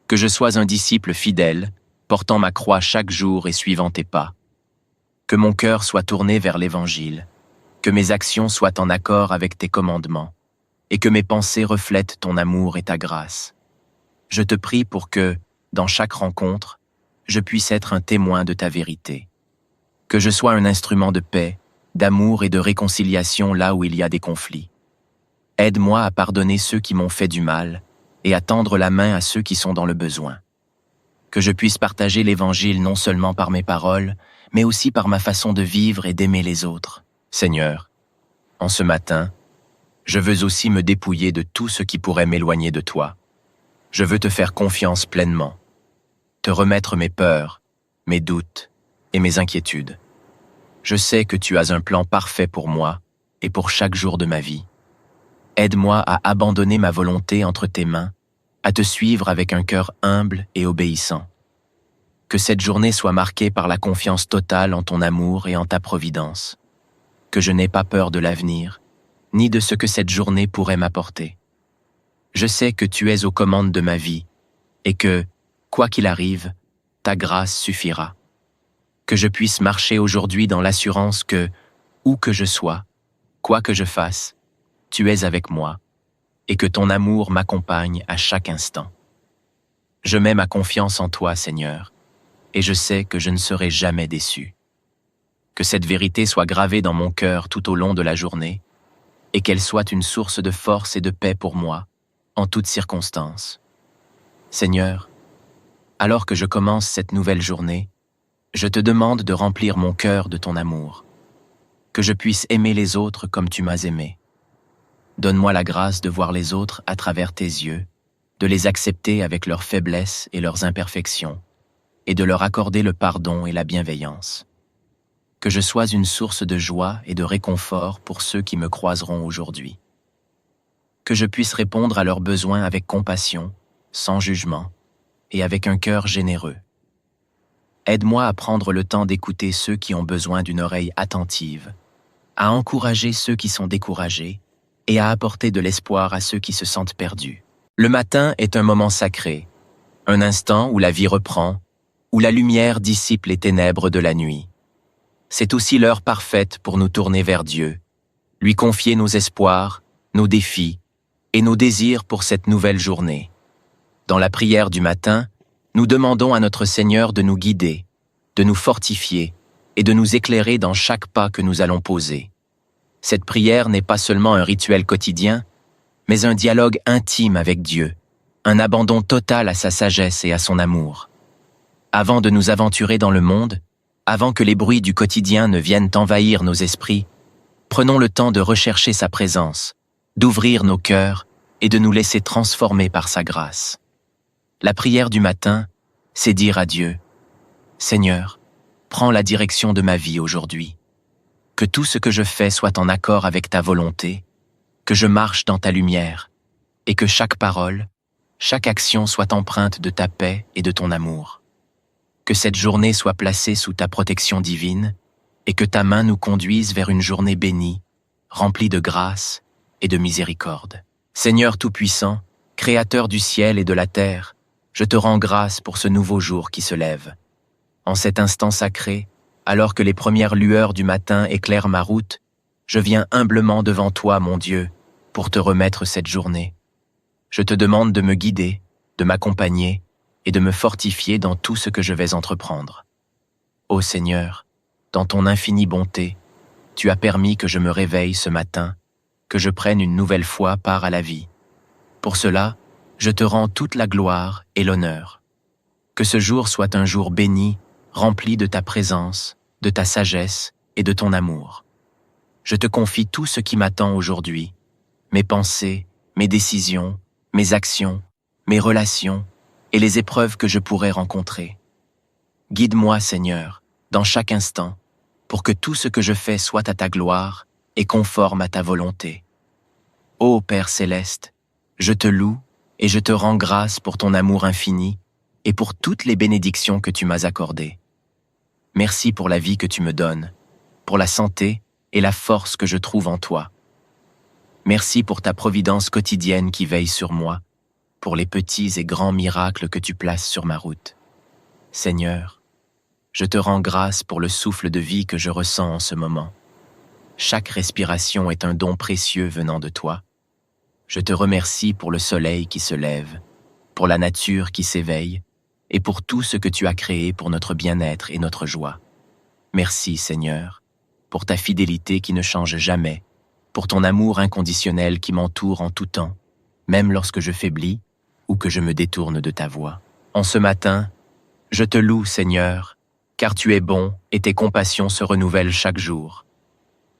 Que je sois un disciple fidèle, portant ma croix chaque jour et suivant tes pas. Que mon cœur soit tourné vers l'Évangile, que mes actions soient en accord avec tes commandements, et que mes pensées reflètent ton amour et ta grâce. Je te prie pour que, dans chaque rencontre, je puisse être un témoin de ta vérité. Que je sois un instrument de paix, d'amour et de réconciliation là où il y a des conflits. Aide-moi à pardonner ceux qui m'ont fait du mal et à tendre la main à ceux qui sont dans le besoin. Que je puisse partager l'Évangile non seulement par mes paroles, mais aussi par ma façon de vivre et d'aimer les autres. Seigneur, en ce matin, je veux aussi me dépouiller de tout ce qui pourrait m'éloigner de toi. Je veux te faire confiance pleinement, te remettre mes peurs, mes doutes et mes inquiétudes. Je sais que tu as un plan parfait pour moi et pour chaque jour de ma vie. Aide-moi à abandonner ma volonté entre tes mains, à te suivre avec un cœur humble et obéissant. Que cette journée soit marquée par la confiance totale en ton amour et en ta providence. Que je n'ai pas peur de l'avenir, ni de ce que cette journée pourrait m'apporter. Je sais que tu es aux commandes de ma vie et que, quoi qu'il arrive, ta grâce suffira. Que je puisse marcher aujourd'hui dans l'assurance que, où que je sois, quoi que je fasse, tu es avec moi et que ton amour m'accompagne à chaque instant. Je mets ma confiance en toi, Seigneur, et je sais que je ne serai jamais déçu. Que cette vérité soit gravée dans mon cœur tout au long de la journée et qu'elle soit une source de force et de paix pour moi, en toutes circonstances. Seigneur, alors que je commence cette nouvelle journée, je te demande de remplir mon cœur de ton amour, que je puisse aimer les autres comme tu m'as aimé. Donne-moi la grâce de voir les autres à travers tes yeux, de les accepter avec leurs faiblesses et leurs imperfections, et de leur accorder le pardon et la bienveillance. Que je sois une source de joie et de réconfort pour ceux qui me croiseront aujourd'hui. Que je puisse répondre à leurs besoins avec compassion, sans jugement, et avec un cœur généreux. Aide-moi à prendre le temps d'écouter ceux qui ont besoin d'une oreille attentive, à encourager ceux qui sont découragés et à apporter de l'espoir à ceux qui se sentent perdus. Le matin est un moment sacré, un instant où la vie reprend, où la lumière dissipe les ténèbres de la nuit. C'est aussi l'heure parfaite pour nous tourner vers Dieu, lui confier nos espoirs, nos défis et nos désirs pour cette nouvelle journée. Dans la prière du matin, nous demandons à notre Seigneur de nous guider, de nous fortifier et de nous éclairer dans chaque pas que nous allons poser. Cette prière n'est pas seulement un rituel quotidien, mais un dialogue intime avec Dieu, un abandon total à sa sagesse et à son amour. Avant de nous aventurer dans le monde, avant que les bruits du quotidien ne viennent envahir nos esprits, prenons le temps de rechercher sa présence, d'ouvrir nos cœurs et de nous laisser transformer par sa grâce. La prière du matin, c'est dire à Dieu, « Seigneur, prends la direction de ma vie aujourd'hui. Que tout ce que je fais soit en accord avec ta volonté, que je marche dans ta lumière, et que chaque parole, chaque action soit empreinte de ta paix et de ton amour. Que cette journée soit placée sous ta protection divine, et que ta main nous conduise vers une journée bénie, remplie de grâce et de miséricorde. Seigneur Tout-Puissant, Créateur du ciel et de la terre, je te rends grâce pour ce nouveau jour qui se lève. En cet instant sacré, alors que les premières lueurs du matin éclairent ma route, je viens humblement devant toi, mon Dieu, pour te remettre cette journée. Je te demande de me guider, de m'accompagner et de me fortifier dans tout ce que je vais entreprendre. Ô Seigneur, dans ton infinie bonté, tu as permis que je me réveille ce matin, que je prenne une nouvelle fois part à la vie. Pour cela, je te rends toute la gloire et l'honneur. Que ce jour soit un jour béni, rempli de ta présence, de ta sagesse et de ton amour. Je te confie tout ce qui m'attend aujourd'hui, mes pensées, mes décisions, mes actions, mes relations et les épreuves que je pourrais rencontrer. Guide-moi, Seigneur, dans chaque instant, pour que tout ce que je fais soit à ta gloire et conforme à ta volonté. Ô Père céleste, je te loue et je te rends grâce pour ton amour infini et pour toutes les bénédictions que tu m'as accordées. Merci pour la vie que tu me donnes, pour la santé et la force que je trouve en toi. Merci pour ta providence quotidienne qui veille sur moi, pour les petits et grands miracles que tu places sur ma route. Seigneur, je te rends grâce pour le souffle de vie que je ressens en ce moment. Chaque respiration est un don précieux venant de toi. Je te remercie pour le soleil qui se lève, pour la nature qui s'éveille, et pour tout ce que tu as créé pour notre bien-être et notre joie. Merci, Seigneur, pour ta fidélité qui ne change jamais, pour ton amour inconditionnel qui m'entoure en tout temps, même lorsque je faiblis ou que je me détourne de ta voie. En ce matin, je te loue, Seigneur, car tu es bon et tes compassions se renouvellent chaque jour.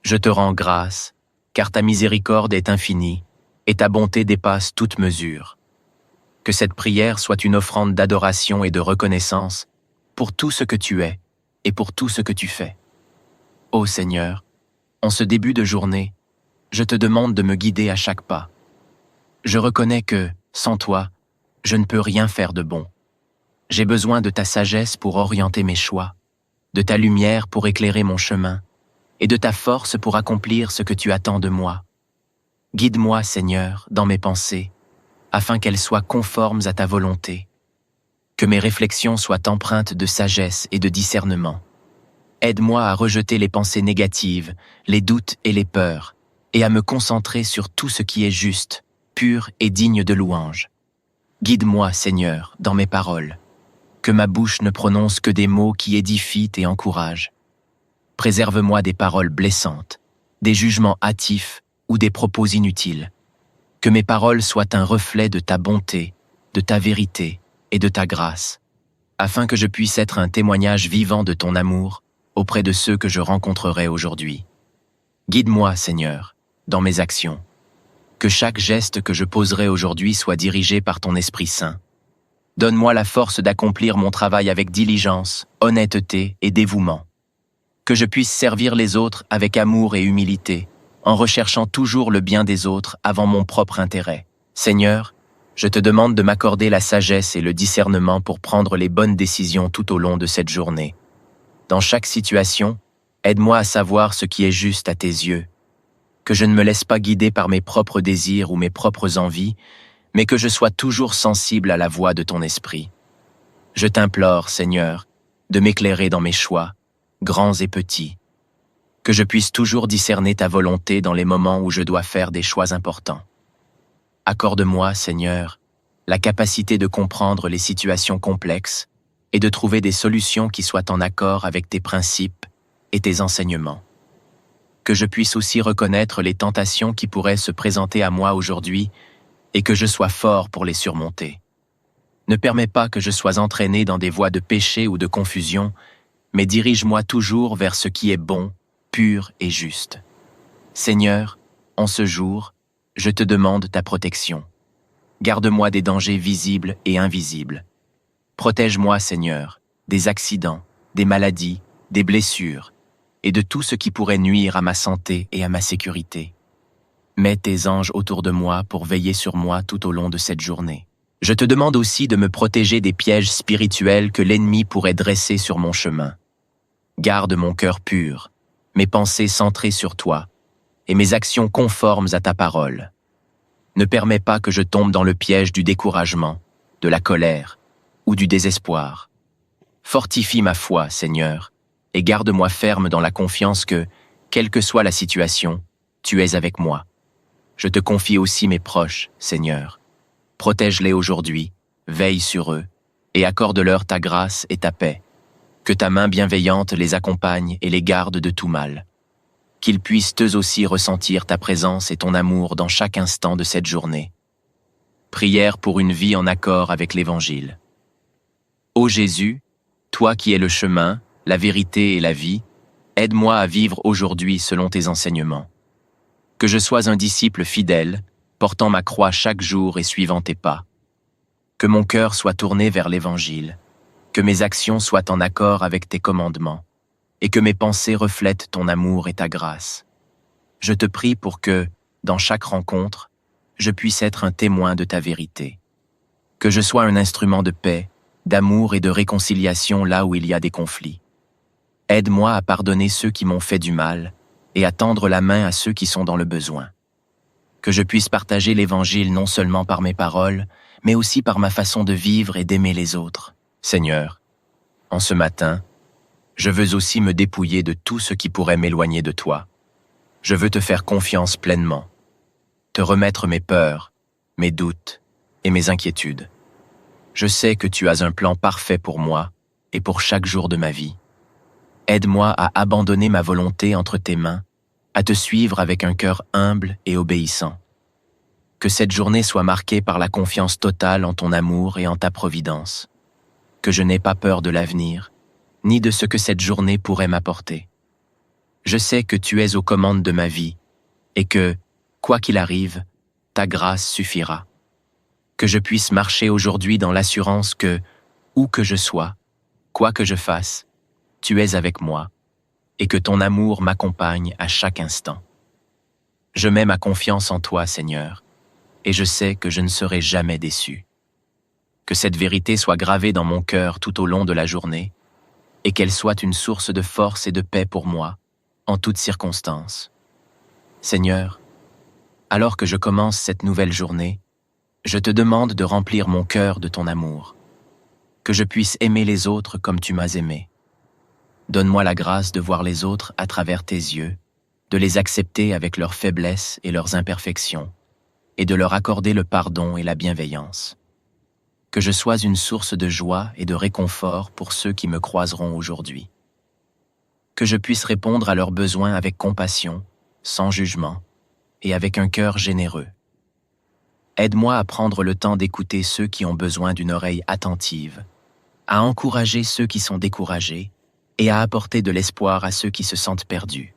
Je te rends grâce, car ta miséricorde est infinie et ta bonté dépasse toute mesure. Que cette prière soit une offrande d'adoration et de reconnaissance pour tout ce que tu es et pour tout ce que tu fais. Ô Seigneur, en ce début de journée, je te demande de me guider à chaque pas. Je reconnais que, sans toi, je ne peux rien faire de bon. J'ai besoin de ta sagesse pour orienter mes choix, de ta lumière pour éclairer mon chemin, et de ta force pour accomplir ce que tu attends de moi. Guide-moi, Seigneur, dans mes pensées, afin qu'elles soient conformes à ta volonté. Que mes réflexions soient empreintes de sagesse et de discernement. Aide-moi à rejeter les pensées négatives, les doutes et les peurs, et à me concentrer sur tout ce qui est juste, pur et digne de louange. Guide-moi, Seigneur, dans mes paroles. Que ma bouche ne prononce que des mots qui édifient et encouragent. Préserve-moi des paroles blessantes, des jugements hâtifs ou des propos inutiles. Que mes paroles soient un reflet de ta bonté, de ta vérité et de ta grâce, afin que je puisse être un témoignage vivant de ton amour auprès de ceux que je rencontrerai aujourd'hui. Guide-moi, Seigneur, dans mes actions. Que chaque geste que je poserai aujourd'hui soit dirigé par ton Esprit Saint. Donne-moi la force d'accomplir mon travail avec diligence, honnêteté et dévouement. Que je puisse servir les autres avec amour et humilité, en recherchant toujours le bien des autres avant mon propre intérêt. Seigneur, je te demande de m'accorder la sagesse et le discernement pour prendre les bonnes décisions tout au long de cette journée. Dans chaque situation, aide-moi à savoir ce qui est juste à tes yeux. Que je ne me laisse pas guider par mes propres désirs ou mes propres envies, mais que je sois toujours sensible à la voix de ton esprit. Je t'implore, Seigneur, de m'éclairer dans mes choix, grands et petits, que je puisse toujours discerner ta volonté dans les moments où je dois faire des choix importants. Accorde-moi, Seigneur, la capacité de comprendre les situations complexes et de trouver des solutions qui soient en accord avec tes principes et tes enseignements. Que je puisse aussi reconnaître les tentations qui pourraient se présenter à moi aujourd'hui et que je sois fort pour les surmonter. Ne permets pas que je sois entraîné dans des voies de péché ou de confusion, mais dirige-moi toujours vers ce qui est bon, pur et juste. Seigneur, en ce jour, je te demande ta protection. Garde-moi des dangers visibles et invisibles. Protège-moi, Seigneur, des accidents, des maladies, des blessures, et de tout ce qui pourrait nuire à ma santé et à ma sécurité. Mets tes anges autour de moi pour veiller sur moi tout au long de cette journée. Je te demande aussi de me protéger des pièges spirituels que l'ennemi pourrait dresser sur mon chemin. Garde mon cœur pur, mes pensées centrées sur toi, et mes actions conformes à ta parole. Ne permets pas que je tombe dans le piège du découragement, de la colère ou du désespoir. Fortifie ma foi, Seigneur, et garde-moi ferme dans la confiance que, quelle que soit la situation, tu es avec moi. Je te confie aussi mes proches, Seigneur. Protège-les aujourd'hui, veille sur eux, et accorde-leur ta grâce et ta paix. Que ta main bienveillante les accompagne et les garde de tout mal. Qu'ils puissent eux aussi ressentir ta présence et ton amour dans chaque instant de cette journée. Prière pour une vie en accord avec l'Évangile. Ô Jésus, toi qui es le chemin, la vérité et la vie, aide-moi à vivre aujourd'hui selon tes enseignements. Que je sois un disciple fidèle, portant ma croix chaque jour et suivant tes pas. Que mon cœur soit tourné vers l'Évangile, que mes actions soient en accord avec tes commandements, et que mes pensées reflètent ton amour et ta grâce. Je te prie pour que, dans chaque rencontre, je puisse être un témoin de ta vérité. Que je sois un instrument de paix, d'amour et de réconciliation là où il y a des conflits. Aide-moi à pardonner ceux qui m'ont fait du mal et à tendre la main à ceux qui sont dans le besoin. Que je puisse partager l'Évangile non seulement par mes paroles, mais aussi par ma façon de vivre et d'aimer les autres. Seigneur, en ce matin, je veux aussi me dépouiller de tout ce qui pourrait m'éloigner de toi. Je veux te faire confiance pleinement, te remettre mes peurs, mes doutes et mes inquiétudes. Je sais que tu as un plan parfait pour moi et pour chaque jour de ma vie. Aide-moi à abandonner ma volonté entre tes mains à te suivre avec un cœur humble et obéissant. Que cette journée soit marquée par la confiance totale en ton amour et en ta providence. Que je n'ai pas peur de l'avenir, ni de ce que cette journée pourrait m'apporter. Je sais que tu es aux commandes de ma vie et que, quoi qu'il arrive, ta grâce suffira. Que je puisse marcher aujourd'hui dans l'assurance que, où que je sois, quoi que je fasse, tu es avec moi et que ton amour m'accompagne à chaque instant. Je mets ma confiance en toi, Seigneur, et je sais que je ne serai jamais déçu. Que cette vérité soit gravée dans mon cœur tout au long de la journée et qu'elle soit une source de force et de paix pour moi, en toutes circonstances. Seigneur, alors que je commence cette nouvelle journée, je te demande de remplir mon cœur de ton amour, que je puisse aimer les autres comme tu m'as aimé. Donne-moi la grâce de voir les autres à travers tes yeux, de les accepter avec leurs faiblesses et leurs imperfections, et de leur accorder le pardon et la bienveillance. Que je sois une source de joie et de réconfort pour ceux qui me croiseront aujourd'hui. Que je puisse répondre à leurs besoins avec compassion, sans jugement, et avec un cœur généreux. Aide-moi à prendre le temps d'écouter ceux qui ont besoin d'une oreille attentive, à encourager ceux qui sont découragés et à apporter de l'espoir à ceux qui se sentent perdus.